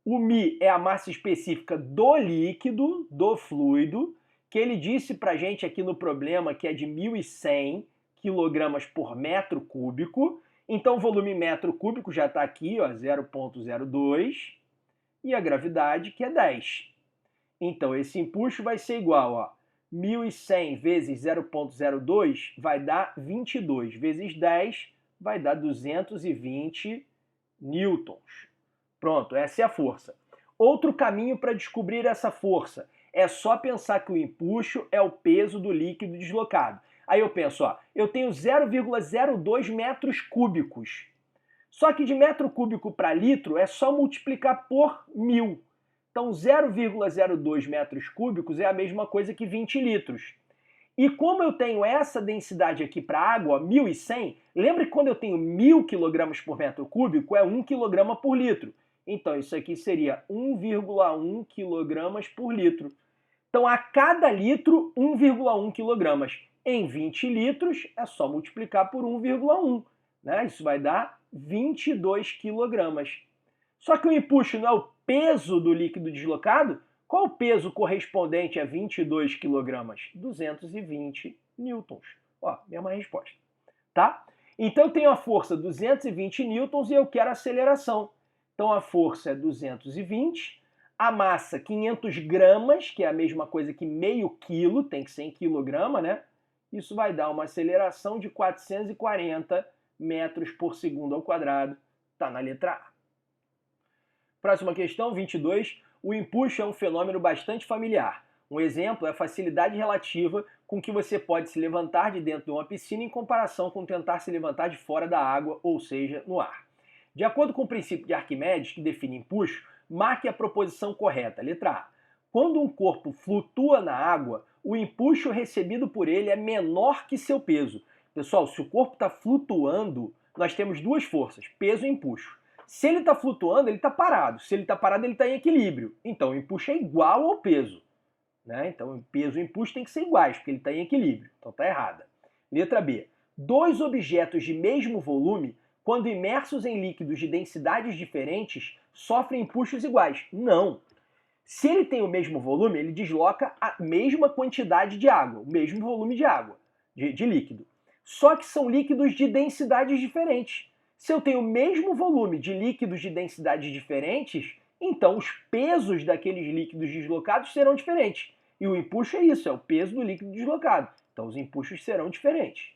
O μ é a massa específica do líquido, do fluido, que ele disse pra gente aqui no problema que é de 1.100 kg por metro cúbico. Então o volume metro cúbico já está aqui, ó, 0,02. e a gravidade, que é 10. Então, esse empuxo vai ser igual a 1.100 vezes 0,02 vai dar 22, vezes 10 vai dar 220 newtons. Pronto, essa é a força. Outro caminho para descobrir essa força é só pensar que o empuxo é o peso do líquido deslocado. Aí eu penso, ó, eu tenho 0,02 metros cúbicos. Só que de metro cúbico para litro é só multiplicar por 1.000. Então 0,02 metros cúbicos é a mesma coisa que 20 litros. E como eu tenho essa densidade aqui para água, 1.100, lembra que quando eu tenho 1.000 kg por metro cúbico é 1 kg por litro. Então isso aqui seria 1,1 kg por litro. Então a cada litro, 1,1 kg. Em 20 litros é só multiplicar por 1,1. Né? Isso vai dar 22 kg. Só que o empuxo não é o peso do líquido deslocado? Qual o peso correspondente a 22 kg? 220 newtons. Ó, mesma resposta. Tá? Então eu tenho a força 220 newtons e eu quero a aceleração. Então a força é 220, a massa 500 gramas, que é a mesma coisa que meio quilo, tem que ser em quilograma, né? Isso vai dar uma aceleração de 440 metros por segundo ao quadrado. Está na letra A. Próxima questão, 22. O empuxo é um fenômeno bastante familiar. Um exemplo é a facilidade relativa com que você pode se levantar de dentro de uma piscina em comparação com tentar se levantar de fora da água, ou seja, no ar. De acordo com o princípio de Arquimedes, que define empuxo, marque a proposição correta. Letra A. Quando um corpo flutua na água, o empuxo recebido por ele é menor que seu peso. Pessoal, se o corpo está flutuando, nós temos duas forças, peso e empuxo. Se ele está flutuando, ele está parado. Se ele está parado, ele está em equilíbrio. Então, o empuxo é igual ao peso. Né? Então, o peso e o empuxo têm que ser iguais, porque ele está em equilíbrio. Então, está errada. Letra B. Dois objetos de mesmo volume, quando imersos em líquidos de densidades diferentes, sofrem empuxos iguais. Não. Se ele tem o mesmo volume, ele desloca a mesma quantidade de água, o mesmo volume de água, de líquido. Só que são líquidos de densidades diferentes. Se eu tenho o mesmo volume de líquidos de densidades diferentes, então os pesos daqueles líquidos deslocados serão diferentes. E o empuxo é isso, é o peso do líquido deslocado. Então os empuxos serão diferentes.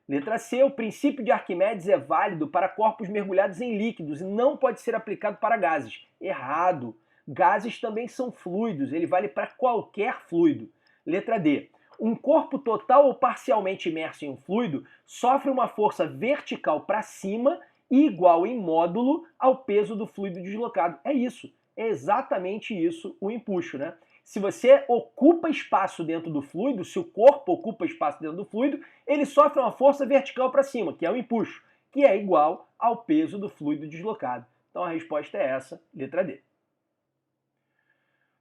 Letra C. O princípio de Arquimedes é válido para corpos mergulhados em líquidos e não pode ser aplicado para gases. Errado. Gases também são fluidos, ele vale para qualquer fluido. Letra D. Um corpo total ou parcialmente imerso em um fluido sofre uma força vertical para cima e igual em módulo ao peso do fluido deslocado. É isso, é exatamente isso o empuxo, né? Se você ocupa espaço dentro do fluido, se o corpo ocupa espaço dentro do fluido, ele sofre uma força vertical para cima, que é o empuxo, que é igual ao peso do fluido deslocado. Então a resposta é essa, letra D.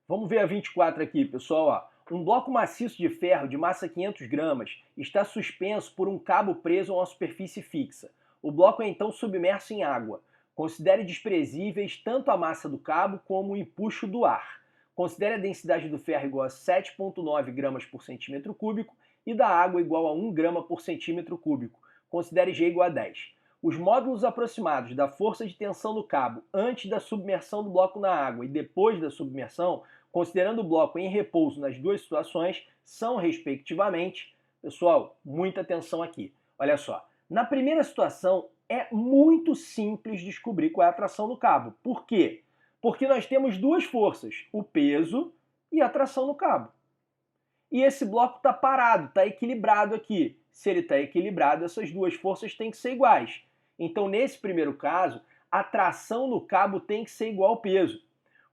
Vamos ver a 24 aqui, pessoal. Ó. Um bloco maciço de ferro de massa 500 gramas está suspenso por um cabo preso a uma superfície fixa. O bloco é então submerso em água. Considere desprezíveis tanto a massa do cabo como o empuxo do ar. Considere a densidade do ferro igual a 7,9 gramas por centímetro cúbico e da água igual a 1 grama por centímetro cúbico. Considere G igual a 10. Os módulos aproximados da força de tensão do cabo antes da submersão do bloco na água e depois da submersão, considerando o bloco em repouso nas duas situações, são, respectivamente, pessoal, muita atenção aqui. Olha só, na primeira situação é muito simples descobrir qual é a tração do cabo. Por quê? Porque nós temos duas forças, o peso e a tração no cabo. E esse bloco está parado, está equilibrado aqui. Se ele está equilibrado, essas duas forças têm que ser iguais. Então, nesse primeiro caso, a tração no cabo tem que ser igual ao peso.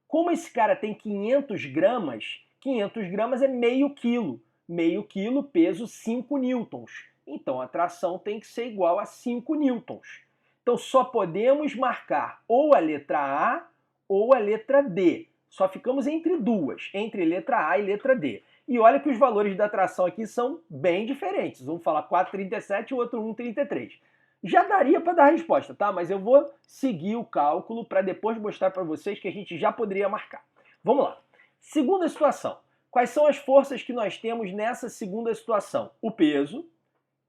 Como esse cara tem 500 gramas é meio quilo. Meio quilo, peso 5 newtons. Então, a tração tem que ser igual a 5 newtons. Então, só podemos marcar ou a letra A ou a letra D. Só ficamos entre duas, entre letra A e letra D. E olha que os valores da tração aqui são bem diferentes. Um fala 4,37 e o outro 1,33. Já daria para dar a resposta, tá? Mas eu vou seguir o cálculo para depois mostrar para vocês que a gente já poderia marcar. Vamos lá. Segunda situação. Quais são as forças que nós temos nessa segunda situação? O peso,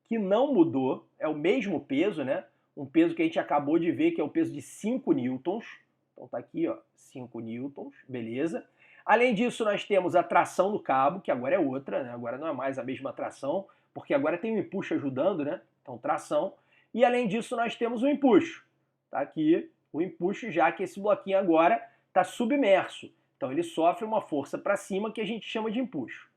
que não mudou, é o mesmo peso, né? Um peso que a gente acabou de ver, que é o peso de 5 newtons. Então tá aqui, ó, 5 newtons, beleza. Além disso, nós temos a tração no cabo, que agora é outra, né? Agora não é mais a mesma tração, porque agora tem o empuxo ajudando, né? Então tração. E além disso, nós temos o empuxo. Tá aqui o empuxo, já que esse bloquinho agora está submerso. Então ele sofre uma força para cima que a gente chama de empuxo.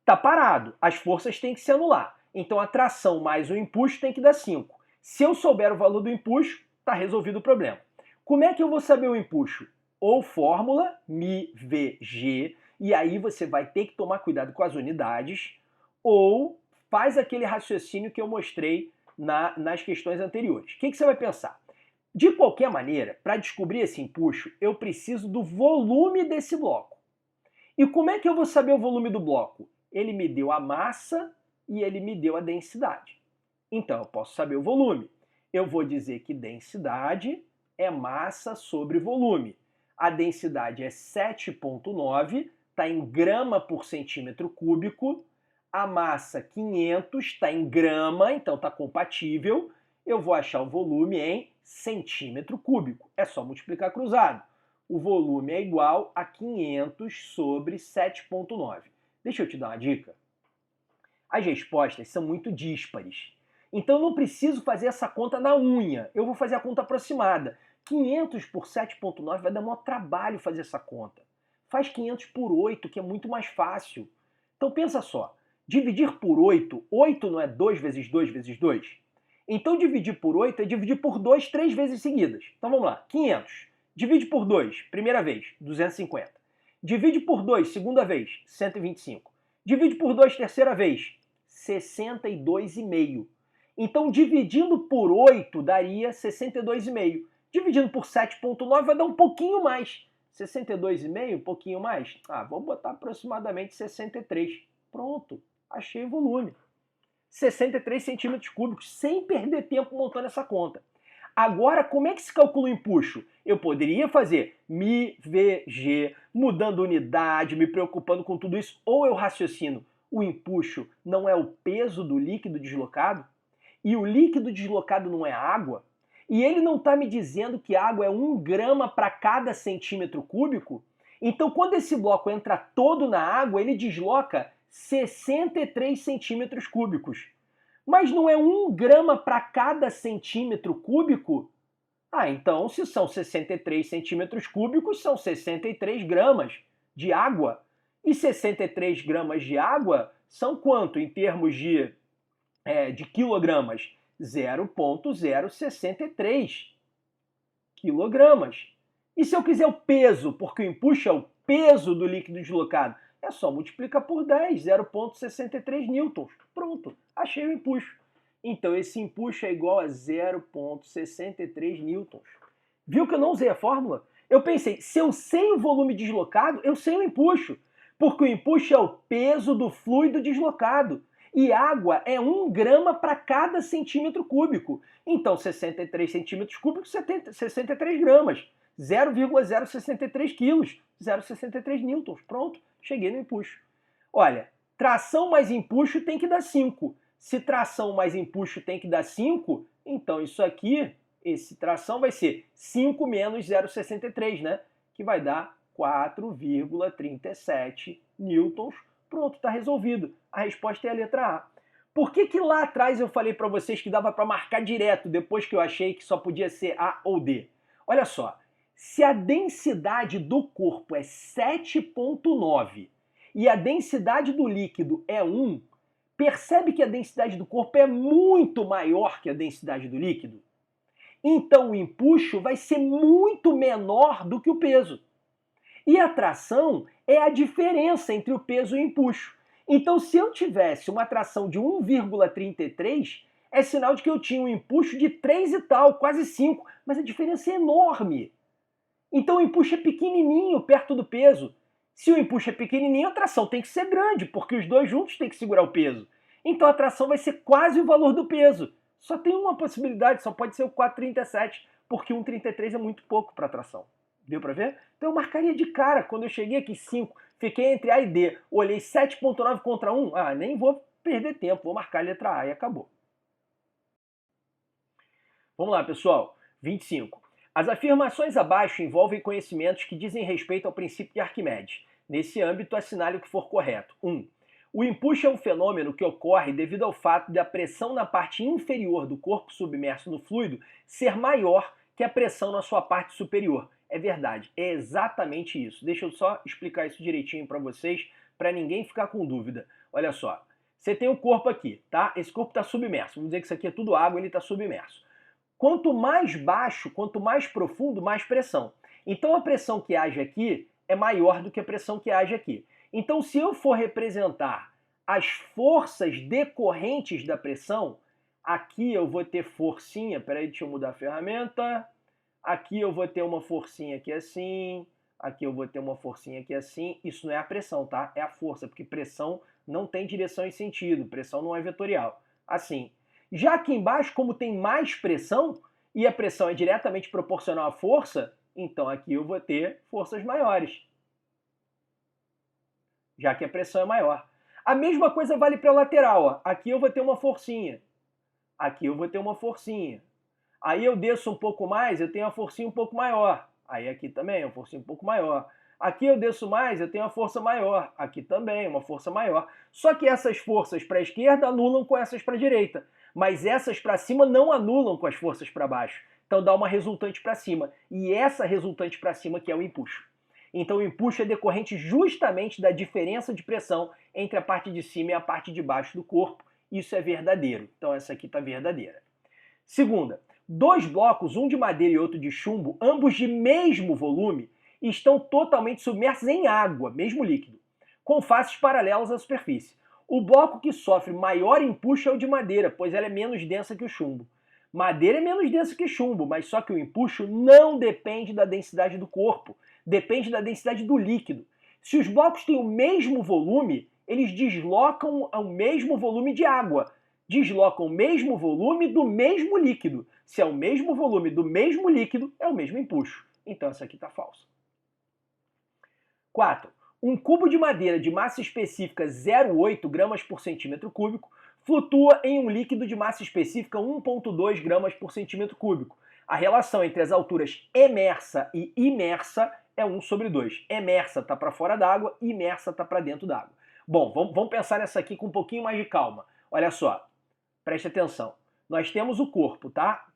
Está parado, as forças têm que se anular. Então a tração mais o empuxo tem que dar 5. Se eu souber o valor do empuxo, está resolvido o problema. Como é que eu vou saber o empuxo? Ou fórmula, MiVG, e aí você vai ter que tomar cuidado com as unidades, ou faz aquele raciocínio que eu mostrei nas questões anteriores. O que você vai pensar? De qualquer maneira, para descobrir esse empuxo, eu preciso do volume desse bloco. E como é que eu vou saber o volume do bloco? Ele me deu a massa e ele me deu a densidade. Então, eu posso saber o volume. Eu vou dizer que densidade é massa sobre volume. A densidade é 7,9, está em grama por centímetro cúbico. A massa 500 está em grama, então está compatível. Eu vou achar o volume em centímetro cúbico. É só multiplicar cruzado. O volume é igual a 500 sobre 7,9. Deixa eu te dar uma dica. As respostas são muito díspares. Então eu não preciso fazer essa conta na unha. Eu vou fazer a conta aproximada. 500 por 7,9 vai dar maior trabalho fazer essa conta. Faz 500 por 8, que é muito mais fácil. Então pensa só. Dividir por 8, 8 não é 2 vezes 2 vezes 2? Então dividir por 8 é dividir por 2 3 vezes seguidas. Então vamos lá. 500. Divide por 2, primeira vez, 250. Divide por 2, segunda vez, 125. Divide por 2, terceira vez, 62,5. Então, dividindo por 8 daria 62,5. Dividindo por 7,9 vai dar um pouquinho mais. 62,5, um pouquinho mais? Vamos botar aproximadamente 63. Pronto, achei o volume. 63 centímetros cúbicos, sem perder tempo montando essa conta. Agora, como é que se calcula o empuxo? Eu poderia fazer MiVG, mudando unidade, me preocupando com tudo isso, ou eu raciocino, o empuxo não é o peso do líquido deslocado? E o líquido deslocado não é água? E ele não está me dizendo que água é 1 grama para cada centímetro cúbico? Então, quando esse bloco entra todo na água, ele desloca 63 centímetros cúbicos. Mas não é 1 grama para cada centímetro cúbico? Então, se são 63 centímetros cúbicos, são 63 gramas de água. E 63 gramas de água são quanto em termos de quilogramas? 0,063 quilogramas. E se eu quiser o peso, porque o empuxo é o peso do líquido deslocado, é só multiplicar por 10, 0,63 newtons. Pronto, achei o empuxo. Então esse empuxo é igual a 0,63 newtons. Viu que eu não usei a fórmula? Eu pensei, se eu sei o volume deslocado, eu sei o empuxo. Porque o empuxo é o peso do fluido deslocado. E água é 1 grama para cada centímetro cúbico. Então 63 centímetros cúbicos, 63 gramas. 0,063 quilos, 0,63 newtons. Pronto, cheguei no empuxo. Olha, tração mais empuxo tem que dar 5. Se tração mais empuxo tem que dar 5, então isso aqui, esse tração vai ser 5 menos 0,63, né? Que vai dar 4,37 newtons. Pronto, está resolvido. A resposta é a letra A. Por que lá atrás eu falei para vocês que dava para marcar direto, depois que eu achei que só podia ser A ou D? Olha só, se a densidade do corpo é 7,9 e a densidade do líquido é 1, percebe que a densidade do corpo é muito maior que a densidade do líquido? Então o empuxo vai ser muito menor do que o peso. E a tração é a diferença entre o peso e o empuxo. Então, se eu tivesse uma tração de 1,33, é sinal de que eu tinha um empuxo de 3 e tal, quase 5, mas a diferença é enorme. Então o empuxo é pequenininho perto do peso. Se o empuxo é pequenininho, a tração tem que ser grande, porque os dois juntos têm que segurar o peso. Então a tração vai ser quase o valor do peso. Só tem uma possibilidade, só pode ser o 4,37, porque 1,33 é muito pouco para a tração. Deu para ver? Então eu marcaria de cara. Quando eu cheguei aqui 5, fiquei entre A e D, olhei 7,9 contra 1, nem vou perder tempo, vou marcar a letra A e acabou. Vamos lá, pessoal. 25. As afirmações abaixo envolvem conhecimentos que dizem respeito ao princípio de Arquimedes. Nesse âmbito, assinale o que for correto. 1. O empuxo é um fenômeno que ocorre devido ao fato de a pressão na parte inferior do corpo submerso no fluido ser maior que a pressão na sua parte superior. É verdade, é exatamente isso. Deixa eu só explicar isso direitinho para vocês, para ninguém ficar com dúvida. Olha só, você tem o corpo aqui, tá? Esse corpo está submerso. Vamos dizer que isso aqui é tudo água, ele está submerso. Quanto mais baixo, quanto mais profundo, mais pressão. Então a pressão que age aqui é maior do que a pressão que age aqui. Então se eu for representar as forças decorrentes da pressão, aqui eu vou ter forcinha, peraí, deixa eu mudar a ferramenta. Aqui eu vou ter uma forcinha aqui assim, aqui eu vou ter uma forcinha aqui assim. Isso não é a pressão, tá? É a força, porque pressão não tem direção e sentido, pressão não é vetorial. Assim. Já aqui embaixo, como tem mais pressão, e a pressão é diretamente proporcional à força, então aqui eu vou ter forças maiores. Já que a pressão é maior. A mesma coisa vale para a lateral. Ó. Aqui eu vou ter uma forcinha. Aqui eu vou ter uma forcinha. Aí eu desço um pouco mais, eu tenho uma forcinha um pouco maior. Aí aqui também, uma forcinha um pouco maior. Aqui eu desço mais, eu tenho uma força maior. Aqui também, uma força maior. Só que essas forças para a esquerda anulam com essas para a direita. Mas essas para cima não anulam com as forças para baixo. Então dá uma resultante para cima. E essa resultante para cima que é o empuxo. Então o empuxo é decorrente justamente da diferença de pressão entre a parte de cima e a parte de baixo do corpo. Isso é verdadeiro. Então essa aqui está verdadeira. Segunda, dois blocos, um de madeira e outro de chumbo, ambos de mesmo volume, estão totalmente submersos em água, mesmo líquido, com faces paralelas à superfície. O bloco que sofre maior empuxo é o de madeira, pois ela é menos densa que o chumbo. Madeira é menos densa que chumbo, mas só que o empuxo não depende da densidade do corpo, depende da densidade do líquido. Se os blocos têm o mesmo volume, eles deslocam ao mesmo volume de água, deslocam o mesmo volume do mesmo líquido. Se é o mesmo volume do mesmo líquido, é o mesmo empuxo. Então essa aqui está falsa. 4. Um cubo de madeira de massa específica 0,8 gramas por centímetro cúbico flutua em um líquido de massa específica 1,2 gramas por centímetro cúbico. A relação entre as alturas emersa e imersa é 1/2. Emersa está para fora d'água, imersa está para dentro d'água. Bom, vamos pensar nessa aqui com um pouquinho mais de calma. Olha só, preste atenção. Nós temos o corpo, tá?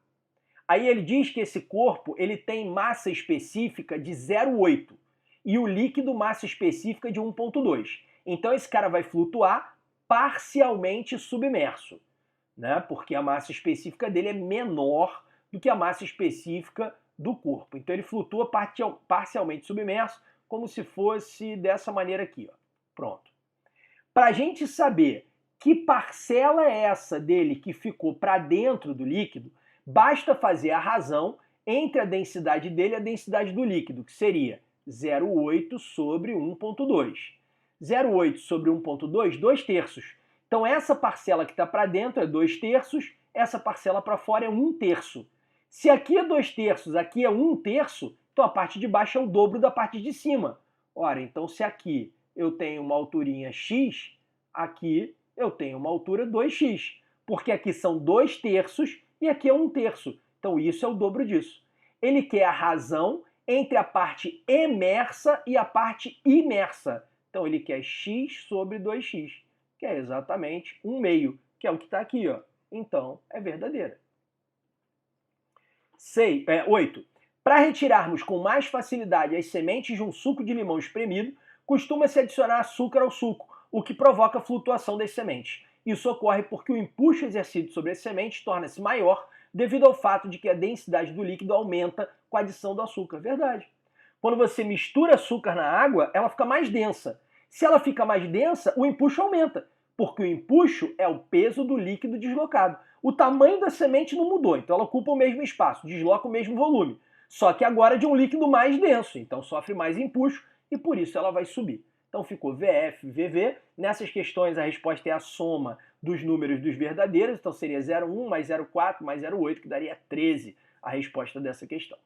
Aí ele diz que esse corpo ele tem massa específica de 0,8 e o líquido massa específica de 1,2. Então esse cara vai flutuar parcialmente submerso, né? Porque a massa específica dele é menor do que a massa específica do corpo. Então ele flutua parcialmente submerso, como se fosse dessa maneira aqui, ó. Pronto. Para a gente saber que parcela é essa dele que ficou para dentro do líquido, basta fazer a razão entre a densidade dele e a densidade do líquido, que seria 0,8 sobre 1,2. 0,8 sobre 1,2, 2/3. Então essa parcela que está para dentro é 2/3, essa parcela para fora é 1/3. Se aqui é 2/3, aqui é 1/3, então a parte de baixo é o dobro da parte de cima. Ora, então se aqui eu tenho uma alturinha x, aqui eu tenho uma altura 2x, porque aqui são 2/3 e aqui é 1/3. Então isso é o dobro disso. Ele quer a razão entre a parte emersa e a parte imersa. Então ele quer x sobre 2x, que é exatamente 1/2, que é o que está aqui, ó. Então é verdadeira. 8. Para retirarmos com mais facilidade as sementes de um suco de limão espremido, costuma-se adicionar açúcar ao suco, o que provoca a flutuação das sementes. Isso ocorre porque o empuxo exercido sobre as sementes torna-se maior devido ao fato de que a densidade do líquido aumenta com a adição do açúcar. Verdade. Quando você mistura açúcar na água, ela fica mais densa. Se ela fica mais densa, o empuxo aumenta, porque o empuxo é o peso do líquido deslocado. O tamanho da semente não mudou, então ela ocupa o mesmo espaço, desloca o mesmo volume. Só que agora de um líquido mais denso, então sofre mais empuxo e por isso ela vai subir. Então ficou VF, VV. Nessas questões a resposta é a soma dos números dos verdadeiros, então seria 0,1 mais 0,4 mais 0,8, que daria 13 a resposta dessa questão.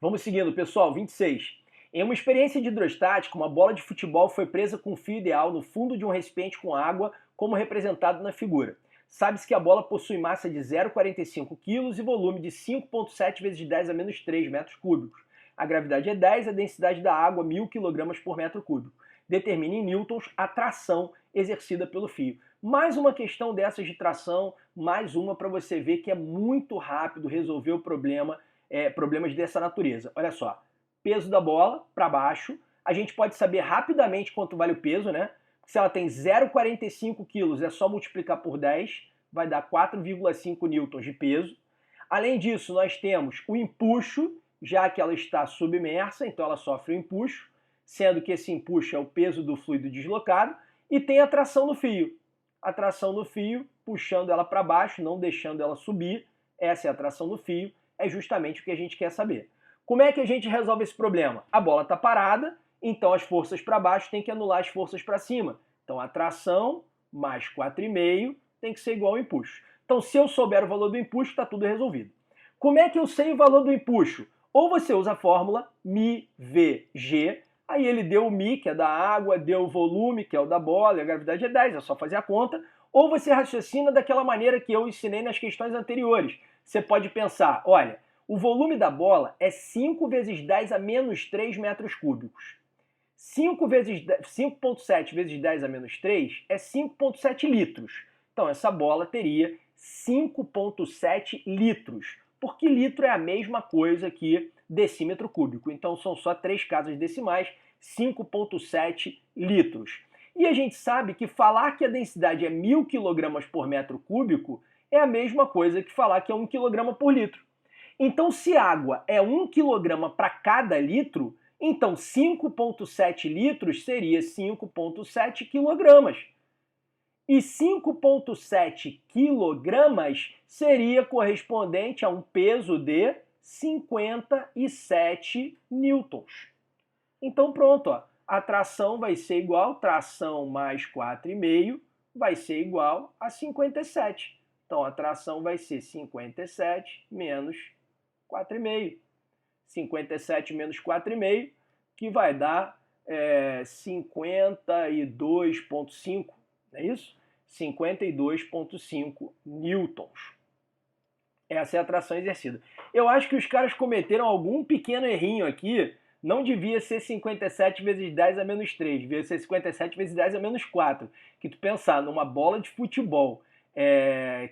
Vamos seguindo, pessoal. 26. Em uma experiência de hidrostática, uma bola de futebol foi presa com um fio ideal no fundo de um recipiente com água, como representado na figura. Sabe-se que a bola possui massa de 0,45 kg e volume de 5,7 vezes 10 a menos 3 metros cúbicos. A gravidade é 10, a densidade da água 1.000 kg por metro cúbico. Determine em newtons a tração exercida pelo fio. Mais uma questão dessas de tração, mais uma para você ver que é muito rápido resolver o problema, problemas dessa natureza. Olha só, peso da bola para baixo, a gente pode saber rapidamente quanto vale o peso, né? Se ela tem 0,45 kg, é só multiplicar por 10, vai dar 4,5 newtons de peso. Além disso, nós temos o empuxo, já que ela está submersa, então ela sofre o empuxo, sendo que esse empuxo é o peso do fluido deslocado, e tem a tração no fio. A tração no fio, puxando ela para baixo, não deixando ela subir, essa é a tração no fio, é justamente o que a gente quer saber. Como é que a gente resolve esse problema? A bola está parada, então as forças para baixo têm que anular as forças para cima. Então a tração mais 4,5 tem que ser igual ao empuxo. Então se eu souber o valor do empuxo, está tudo resolvido. Como é que eu sei o valor do empuxo? Ou você usa a fórmula μVg, aí ele deu o μ, que é da água, deu o volume, que é o da bola, e a gravidade é 10, é só fazer a conta. Ou você raciocina daquela maneira que eu ensinei nas questões anteriores. Você pode pensar, olha, o volume da bola é 5 vezes 10 a menos 3 metros cúbicos. 5,7 vezes 10 a menos 3 é 5,7 litros. Então essa bola teria 5,7 litros, porque litro é a mesma coisa que decímetro cúbico. Então são só 3 casas decimais, 5,7 litros. E a gente sabe que falar que a densidade é 1.000 kg por metro cúbico é a mesma coisa que falar que é 1 kg por litro. Então se água é 1 kg para cada litro, então 5,7 litros seria 5,7 kg. E 5,7 kg seria correspondente a um peso de 57 newtons. Então pronto, ó, a tração vai ser igual, tração mais 4,5 vai ser igual a 57. Então a tração vai ser 57 menos 4,5. 57 menos 4,5, que vai dar 52,5, não é isso? 52,5 newtons. Essa é a tração exercida. Eu acho que os caras cometeram algum pequeno errinho aqui. Não devia ser 57 vezes 10 a menos 3, devia ser 57 vezes 10 a menos 4. Que tu pensar numa bola de futebol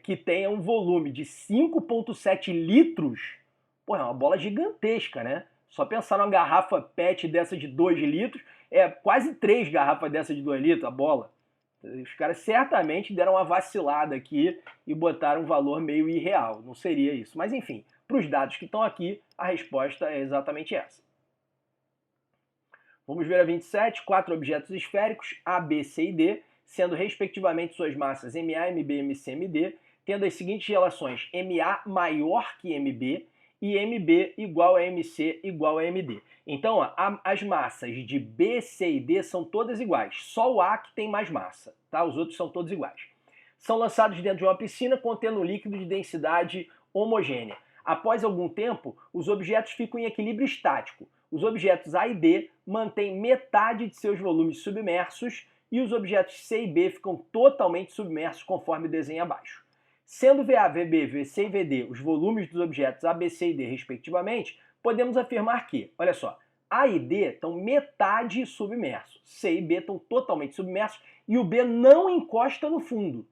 que tenha um volume de 5,7 litros, pô, é uma bola gigantesca, né? Só pensar numa garrafa PET dessa de 2 litros, é quase 3 garrafas dessa de 2 litros a bola. Os caras certamente deram uma vacilada aqui e botaram um valor meio irreal. Não seria isso. Mas enfim, para os dados que estão aqui, a resposta é exatamente essa. Vamos ver a 27. 4 objetos esféricos, A, B, C e D, sendo respectivamente suas massas MA, MB, MC, MD, tendo as seguintes relações: MA maior que MB e MB igual a MC igual a MD. Então, ó, as massas de B, C e D são todas iguais. Só o A que tem mais massa, tá? Os outros são todos iguais. São lançados dentro de uma piscina contendo um líquido de densidade homogênea. Após algum tempo, os objetos ficam em equilíbrio estático. Os objetos A e D mantêm metade de seus volumes submersos e os objetos C e B ficam totalmente submersos conforme o desenho abaixo. Sendo VA, VB, VC e VD os volumes dos objetos A, B, C e D, respectivamente, podemos afirmar que, olha só, A e D estão metade submersos, C e B estão totalmente submersos e o B não encosta no fundo.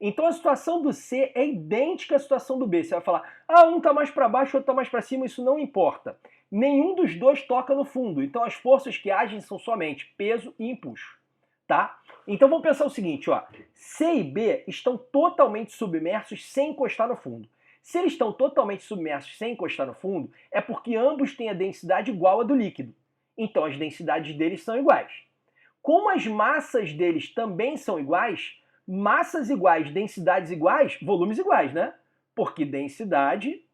Então a situação do C é idêntica à situação do B. Você vai falar, um está mais para baixo, outro está mais para cima, isso não importa. Nenhum dos dois toca no fundo, então as forças que agem são somente peso e empuxo. Tá? Então vamos pensar o seguinte, ó. C e B estão totalmente submersos sem encostar no fundo. Se eles estão totalmente submersos sem encostar no fundo, é porque ambos têm a densidade igual à do líquido. Então as densidades deles são iguais. Como as massas deles também são iguais, massas iguais, densidades iguais, volumes iguais, né? Porque densidade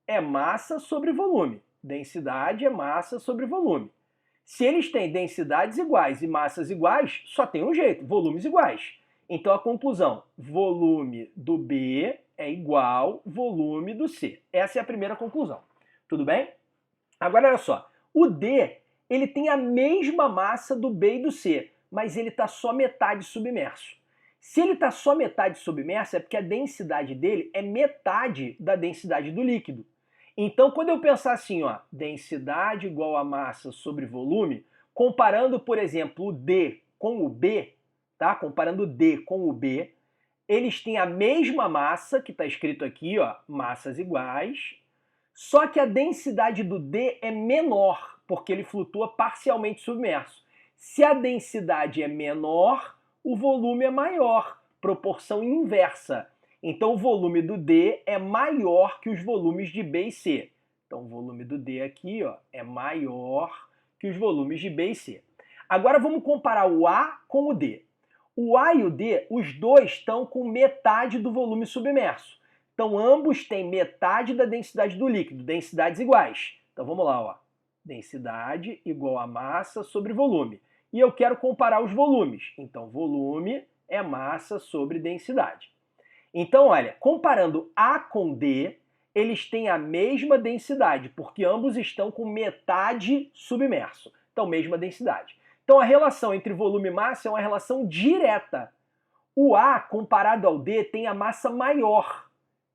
é massa sobre volume. Densidade é massa sobre volume. Se eles têm densidades iguais e massas iguais, só tem um jeito, volumes iguais. Então a conclusão, volume do B é igual volume do C. Essa é a primeira conclusão. Tudo bem? Agora olha só, o D ele tem a mesma massa do B e do C, mas ele está só metade submerso. Se ele está só metade submerso, é porque a densidade dele é metade da densidade do líquido. Então, quando eu pensar assim, ó, densidade igual a massa sobre volume, comparando, por exemplo, o D com o B, tá? Comparando o D com o B, eles têm a mesma massa, que está escrito aqui, ó, massas iguais, só que a densidade do D é menor, porque ele flutua parcialmente submerso. Se a densidade é menor, o volume é maior, proporção inversa. Então o volume do D é maior que os volumes de B e C. Então o volume do D aqui, ó, é maior que os volumes de B e C. Agora vamos comparar o A com o D. O A e o D, os dois estão com metade do volume submerso. Então ambos têm metade da densidade do líquido, densidades iguais. Então vamos lá, ó. Densidade igual a massa sobre volume. E eu quero comparar os volumes. Então volume é massa sobre densidade. Então, olha, comparando A com D, eles têm a mesma densidade, porque ambos estão com metade submerso. Então, mesma densidade. Então, a relação entre volume e massa é uma relação direta. O A, comparado ao D, tem a massa maior.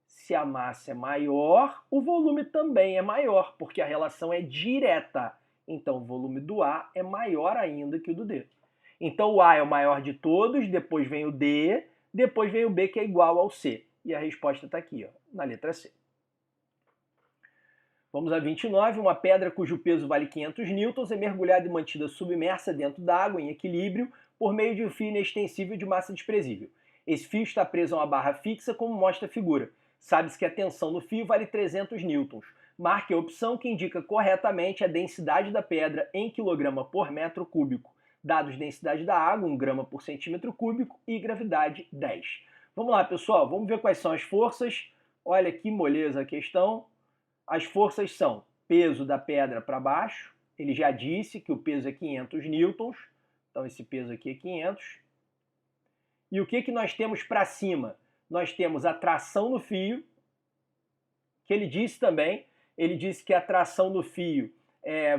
Se a massa é maior, o volume também é maior, porque a relação é direta. Então, o volume do A é maior ainda que o do D. Então, o A é o maior de todos, depois vem o D, depois vem o B, que é igual ao C. E a resposta está aqui, ó, na letra C. Vamos a 29. Uma pedra cujo peso vale 500 newtons é mergulhada e mantida submersa dentro da água, em equilíbrio, por meio de um fio inextensível de massa desprezível. Esse fio está preso a uma barra fixa, como mostra a figura. Sabe-se que a tensão no fio vale 300 newtons. Marque a opção que indica corretamente a densidade da pedra em quilograma por metro cúbico. Dados densidade da água, 1 grama por centímetro cúbico, e gravidade, 10. Vamos lá, pessoal, vamos ver quais são as forças. Olha que moleza a questão. As forças são peso da pedra para baixo. Ele já disse que o peso é 500 newtons. Então, esse peso aqui é 500. E o que nós temos para cima? Nós temos a tração no fio, que ele disse também. Ele disse que a tração no fio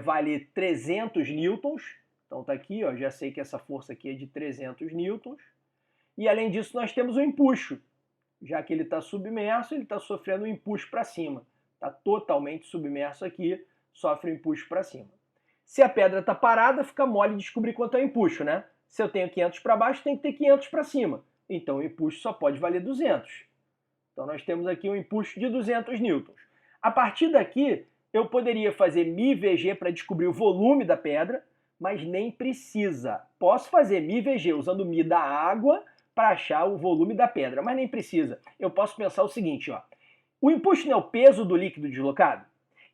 vale 300 newtons. Então tá aqui, ó, já sei que essa força aqui é de 300 newtons. E além disso nós temos o empuxo. Já que ele está submerso, ele está sofrendo um empuxo para cima. Está totalmente submerso aqui, sofre um empuxo para cima. Se a pedra está parada, fica mole descobrir quanto é o empuxo, né? Se eu tenho 500 para baixo, tem que ter 500 para cima. Então o empuxo só pode valer 200. Então nós temos aqui um empuxo de 200 newtons. A partir daqui, eu poderia fazer μVg para descobrir o volume da pedra, mas nem precisa. Posso fazer μVg usando μ da água para achar o volume da pedra, mas nem precisa. Eu posso pensar o seguinte, ó. O empuxo não é o peso do líquido deslocado?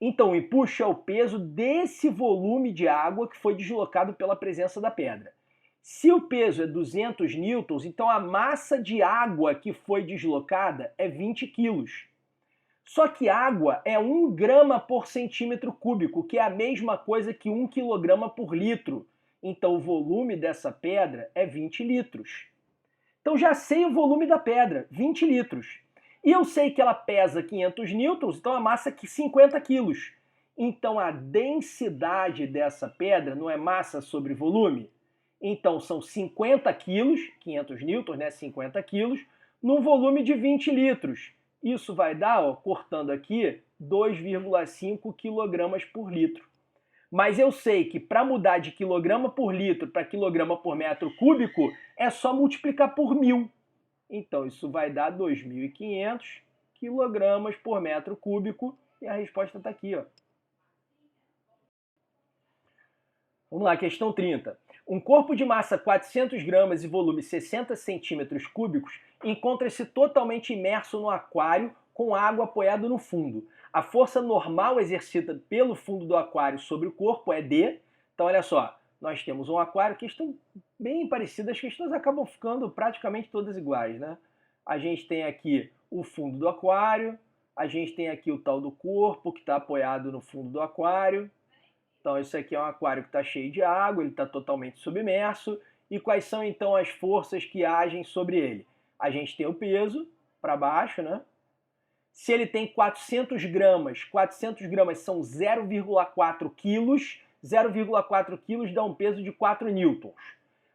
Então o empuxo é o peso desse volume de água que foi deslocado pela presença da pedra. Se o peso é 200 newtons, então a massa de água que foi deslocada é 20 quilos. Só que água é 1 grama por centímetro cúbico, que é a mesma coisa que 1 quilograma por litro. Então o volume dessa pedra é 20 litros. Então já sei o volume da pedra, 20 litros. E eu sei que ela pesa 500 newtons, então a massa é 50 quilos. Então a densidade dessa pedra não é massa sobre volume? Então são 50 quilos, 500 newtons, né, 50 quilos, num volume de 20 litros. Isso vai dar, ó, cortando aqui, 2,5 quilogramas por litro. Mas eu sei que para mudar de quilograma por litro para quilograma por metro cúbico, é só multiplicar por 1000. Então isso vai dar 2.500 quilogramas por metro cúbico. E a resposta está aqui, ó. Vamos lá, questão 30. Um corpo de massa 400 gramas e volume 60 centímetros cúbicos encontra-se totalmente imerso no aquário com água apoiada no fundo. A força normal exercida pelo fundo do aquário sobre o corpo é D. Então, olha só, nós temos um aquário que estão bem parecidas, as questões acabam ficando praticamente todas iguais, né? A gente tem aqui o fundo do aquário, a gente tem aqui o tal do corpo que está apoiado no fundo do aquário. Então, isso aqui é um aquário que está cheio de água, ele está totalmente submerso. E quais são, então, as forças que agem sobre ele? A gente tem o peso para baixo, né? Se ele tem 400 gramas são 0,4 quilos. 0,4 quilos dá um peso de 4 newtons.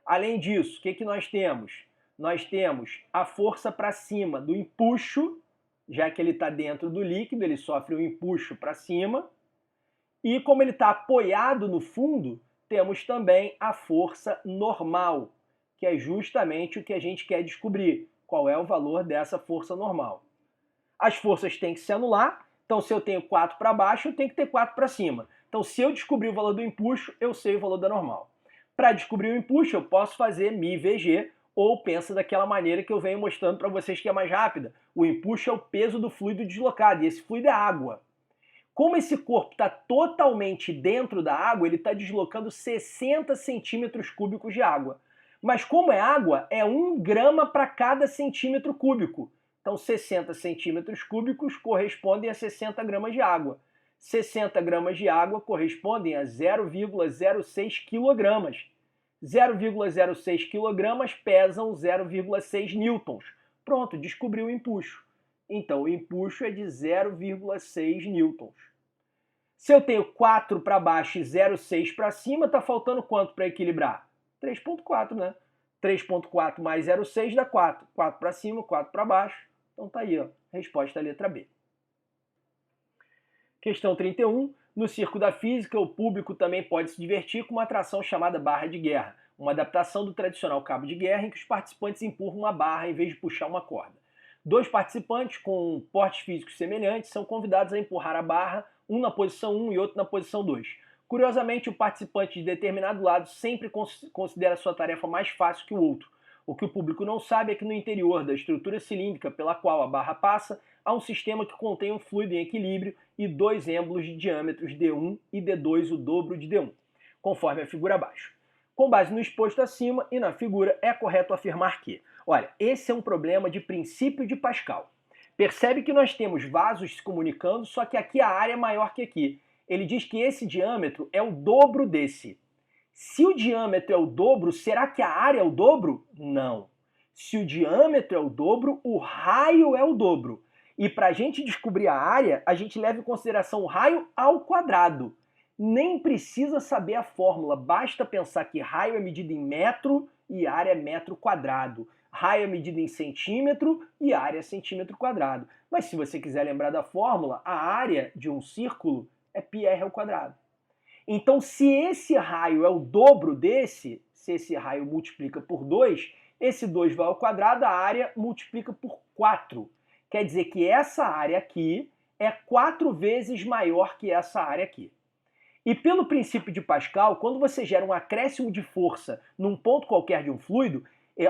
Além disso, o que nós temos? nós temos a força para cima do empuxo, já que ele está dentro do líquido, ele sofre um empuxo para cima. E como ele está apoiado no fundo, temos também a força normal, que é justamente o que a gente quer descobrir, qual é o valor dessa força normal. As forças têm que se anular, então se eu tenho 4 para baixo, eu tenho que ter 4 para cima. Então se eu descobrir o valor do empuxo, eu sei o valor da normal. Para descobrir o empuxo, eu posso fazer μVg, ou pensa daquela maneira que eu venho mostrando para vocês que é mais rápida. O empuxo é o peso do fluido deslocado, e esse fluido é água. Como esse corpo está totalmente dentro da água, ele está deslocando 60 centímetros cúbicos de água. Mas como é água, é 1 grama para cada centímetro cúbico. Então 60 centímetros cúbicos correspondem a 60 gramas de água. 60 gramas de água correspondem a 0,06 quilogramas. 0,06 quilogramas pesam 0,6 newtons. Pronto, descobri o empuxo. Então o empuxo é de 0,6 newtons. Se eu tenho 4 para baixo e 0,6 para cima, está faltando quanto para equilibrar? 3,4, né? 3,4 mais 0,6 dá 4. 4 para cima, 4 para baixo. Então tá aí, ó. Resposta letra B. Questão 31. No circo da física, o público também pode se divertir com uma atração chamada barra de guerra, uma adaptação do tradicional cabo de guerra em que os participantes empurram uma barra em vez de puxar uma corda. 2 participantes com portes físicos semelhantes são convidados a empurrar a barra, um na posição 1 e outro na posição 2. Curiosamente, o participante de determinado lado sempre considera sua tarefa mais fácil que o outro. O que o público não sabe é que no interior da estrutura cilíndrica pela qual a barra passa, há um sistema que contém um fluido em equilíbrio e 2 êmbolos de diâmetros D1 e D2, o dobro de D1, conforme a figura abaixo. Com base no exposto acima e na figura, é correto afirmar que, olha, esse é um problema de princípio de Pascal. Percebe que nós temos vasos se comunicando, só que aqui a área é maior que aqui. Ele diz que esse diâmetro é o dobro desse. Se o diâmetro é o dobro, será que a área é o dobro? Não. Se o diâmetro é o dobro, o raio é o dobro. E para a gente descobrir a área, a gente leva em consideração o raio ao quadrado. Nem precisa saber a fórmula, basta pensar que raio é medido em metro e área é metro quadrado. Raio é medido em centímetro e área é centímetro quadrado. Mas se você quiser lembrar da fórmula, a área de um círculo é πr ao quadrado. Então, se esse raio é o dobro desse, se esse raio multiplica por 2, esse 2 vai ao quadrado, a área multiplica por 4. Quer dizer que essa área aqui é 4 vezes maior que essa área aqui. E pelo princípio de Pascal, quando você gera um acréscimo de força num ponto qualquer de um fluido,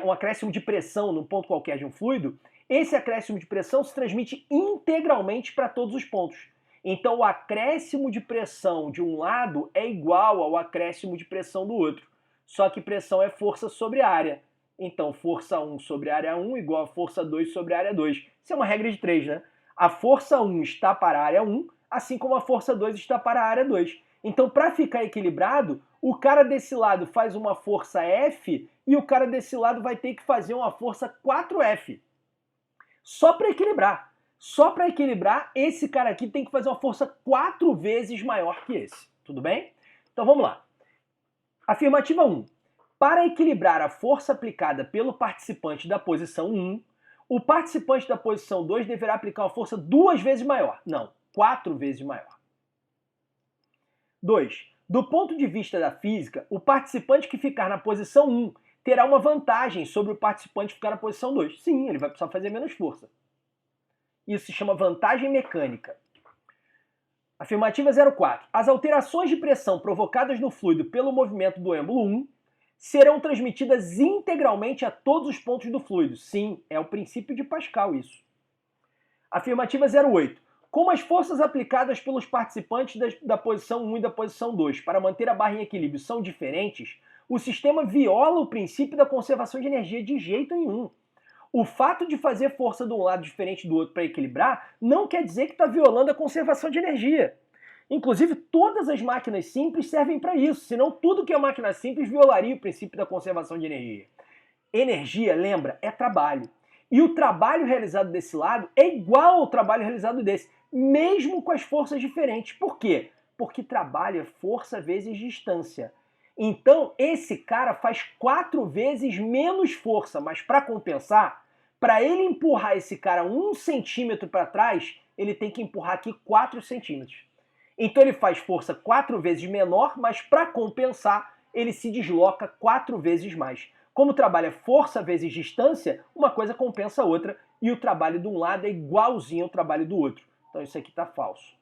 um acréscimo de pressão num ponto qualquer de um fluido, esse acréscimo de pressão se transmite integralmente para todos os pontos. Então o acréscimo de pressão de um lado é igual ao acréscimo de pressão do outro. Só que pressão é força sobre área. Então força 1 sobre área 1 igual a força 2 sobre área 2. Isso é uma regra de 3, né? A força 1 está para a área 1, assim como a força 2 está para a área 2. Então, para ficar equilibrado, o cara desse lado faz uma força F e o cara desse lado vai ter que fazer uma força 4F. Só para equilibrar. Só para equilibrar, esse cara aqui tem que fazer uma força 4 vezes maior que esse. Tudo bem? Então vamos lá. Afirmativa 1. Para equilibrar a força aplicada pelo participante da posição 1, o participante da posição 2 deverá aplicar uma força 2 vezes maior. Não, 4 vezes maior. 2. Do ponto de vista da física, o participante que ficar na posição 1 terá uma vantagem sobre o participante que ficar na posição 2. Sim, ele vai precisar fazer menos força. Isso se chama vantagem mecânica. Afirmativa 04. As alterações de pressão provocadas no fluido pelo movimento do êmbolo 1 serão transmitidas integralmente a todos os pontos do fluido. Sim, é o princípio de Pascal isso. Afirmativa 08. Como as forças aplicadas pelos participantes da posição 1 e da posição 2 para manter a barra em equilíbrio são diferentes, o sistema viola o princípio da conservação de energia de jeito nenhum. O fato de fazer força de um lado diferente do outro para equilibrar não quer dizer que está violando a conservação de energia. Inclusive, todas as máquinas simples servem para isso, senão tudo que é máquina simples violaria o princípio da conservação de energia. Energia, lembra, é trabalho. E o trabalho realizado desse lado é igual ao trabalho realizado desse, mesmo com as forças diferentes. Por quê? Porque trabalho é força vezes distância. Então, esse cara faz 4 vezes menos força, mas para compensar, para ele empurrar esse cara 1 centímetro para trás, ele tem que empurrar aqui 4 centímetros. Então ele faz força 4 vezes menor, mas para compensar, ele se desloca 4 vezes mais. Como trabalha força vezes distância, uma coisa compensa a outra e o trabalho de um lado é igualzinho ao trabalho do outro. Então isso aqui está falso.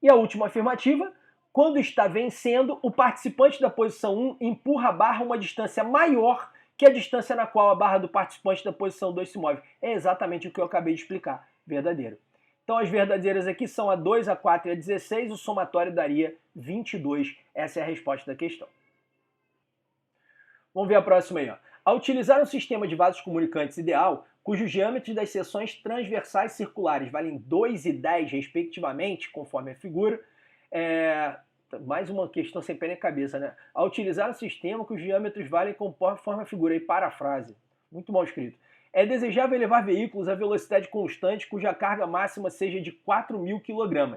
E a última afirmativa, quando está vencendo, o participante da posição 1 empurra a barra uma distância maior que a distância na qual a barra do participante da posição 2 se move. É exatamente o que eu acabei de explicar, verdadeiro. Então as verdadeiras aqui são a 2, a 4 e a 16, o somatório daria 22. Essa é a resposta da questão. Vamos ver a próxima aí. Ó. Ao utilizar um sistema de vasos comunicantes ideal, cujos diâmetros das seções transversais circulares valem 2 e 10 respectivamente, conforme a figura, mais uma questão sem pé nem cabeça, né? Ao utilizar um sistema cujos diâmetros valem conforme a figura, e parafrase, muito mal escrito. É desejável elevar veículos a velocidade constante cuja carga máxima seja de 4.000 kg.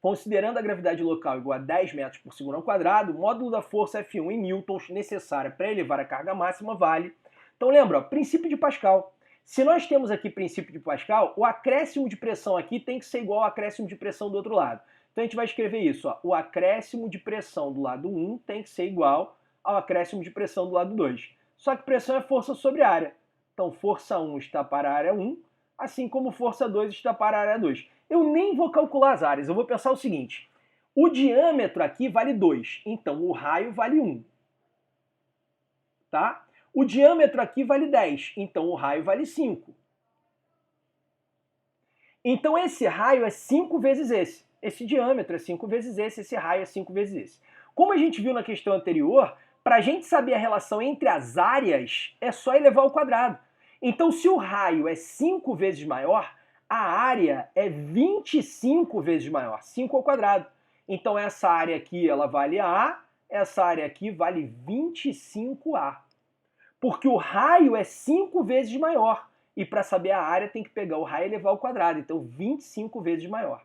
Considerando a gravidade local igual a 10 metros por segundo ao quadrado, o módulo da força F1 em newtons necessária para elevar a carga máxima vale. Então lembra, ó, princípio de Pascal. Se nós temos aqui princípio de Pascal, o acréscimo de pressão aqui tem que ser igual ao acréscimo de pressão do outro lado. Então a gente vai escrever isso, ó, o acréscimo de pressão do lado 1 tem que ser igual ao acréscimo de pressão do lado 2. Só que pressão é força sobre área. Então força 1 está para a área 1, assim como força 2 está para a área 2. Eu nem vou calcular as áreas, eu vou pensar o seguinte, o diâmetro aqui vale 2, então o raio vale 1. Tá? O diâmetro aqui vale 10, então o raio vale 5. Então esse raio é 5 vezes esse. Esse diâmetro é 5 vezes esse raio é 5 vezes esse. Como a gente viu na questão anterior, para a gente saber a relação entre as áreas, é só elevar ao quadrado. Então se o raio é 5 vezes maior, a área é 25 vezes maior, 5 ao quadrado. Então essa área aqui ela vale A, essa área aqui vale 25A. Porque o raio é 5 vezes maior. E para saber a área tem que pegar o raio e elevar ao quadrado. Então 25 vezes maior.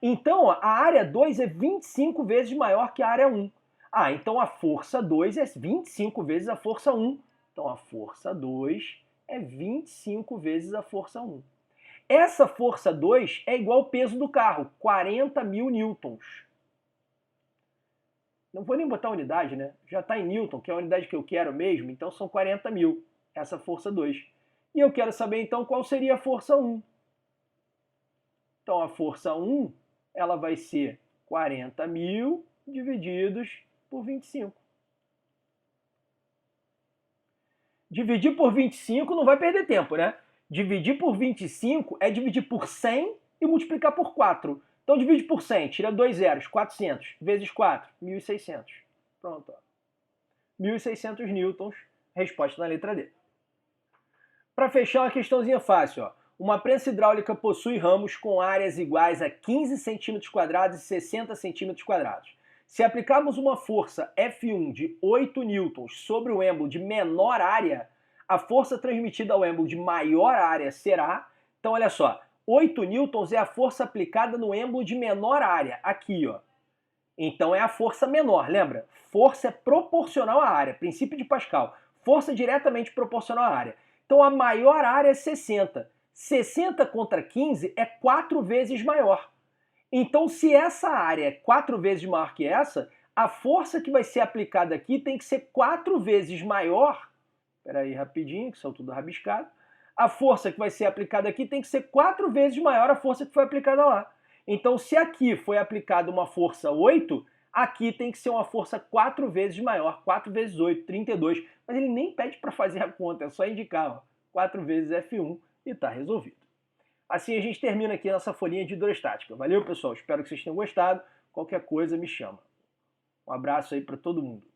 Então ó, a área 2 é 25 vezes maior que a área 1. Ah, então a força 2 é 25 vezes a força 1. Então a força 2 é 25 vezes a força 1. Essa força 2 é igual ao peso do carro, 40.000 newtons. Não vou nem botar a unidade, né? Já está em newton, que é a unidade que eu quero mesmo, então são 40.000, essa força 2. E eu quero saber então qual seria a força 1. Então a força 1, ela vai ser 40.000 divididos por 25. Dividir por 25 não vai perder tempo, né? Dividir por 25 é dividir por 100 e multiplicar por 4. Então divide por 100, tira 2 zeros, 400, vezes 4, 1.600. Pronto. 1.600 newtons, resposta na letra D. Para fechar, uma questãozinha fácil. Ó. Uma prensa hidráulica possui ramos com áreas iguais a 15 cm² e 60 cm². Se aplicarmos uma força F1 de 8 newtons sobre o êmbolo de menor área, a força transmitida ao êmbolo de maior área será... Então, olha só, 8 newtons é a força aplicada no êmbolo de menor área, aqui, ó. Então é a força menor, lembra? Força é proporcional à área, princípio de Pascal. Força diretamente proporcional à área. Então a maior área é 60. 60 contra 15 é 4 vezes maior. Então se essa área é 4 vezes maior que essa, a força que vai ser aplicada aqui tem que ser 4 vezes maior. Espera aí rapidinho, que são tudo rabiscado. A força que vai ser aplicada aqui tem que ser 4 vezes maior a força que foi aplicada lá. Então, se aqui foi aplicada uma força 8, aqui tem que ser uma força 4 vezes maior. 4 vezes 8, 32. Mas ele nem pede para fazer a conta, é só indicar. Ó, 4 vezes F1 e está resolvido. Assim a gente termina aqui a nossa folhinha de hidrostática. Valeu, pessoal? Espero que vocês tenham gostado. Qualquer coisa, me chama. Um abraço aí para todo mundo.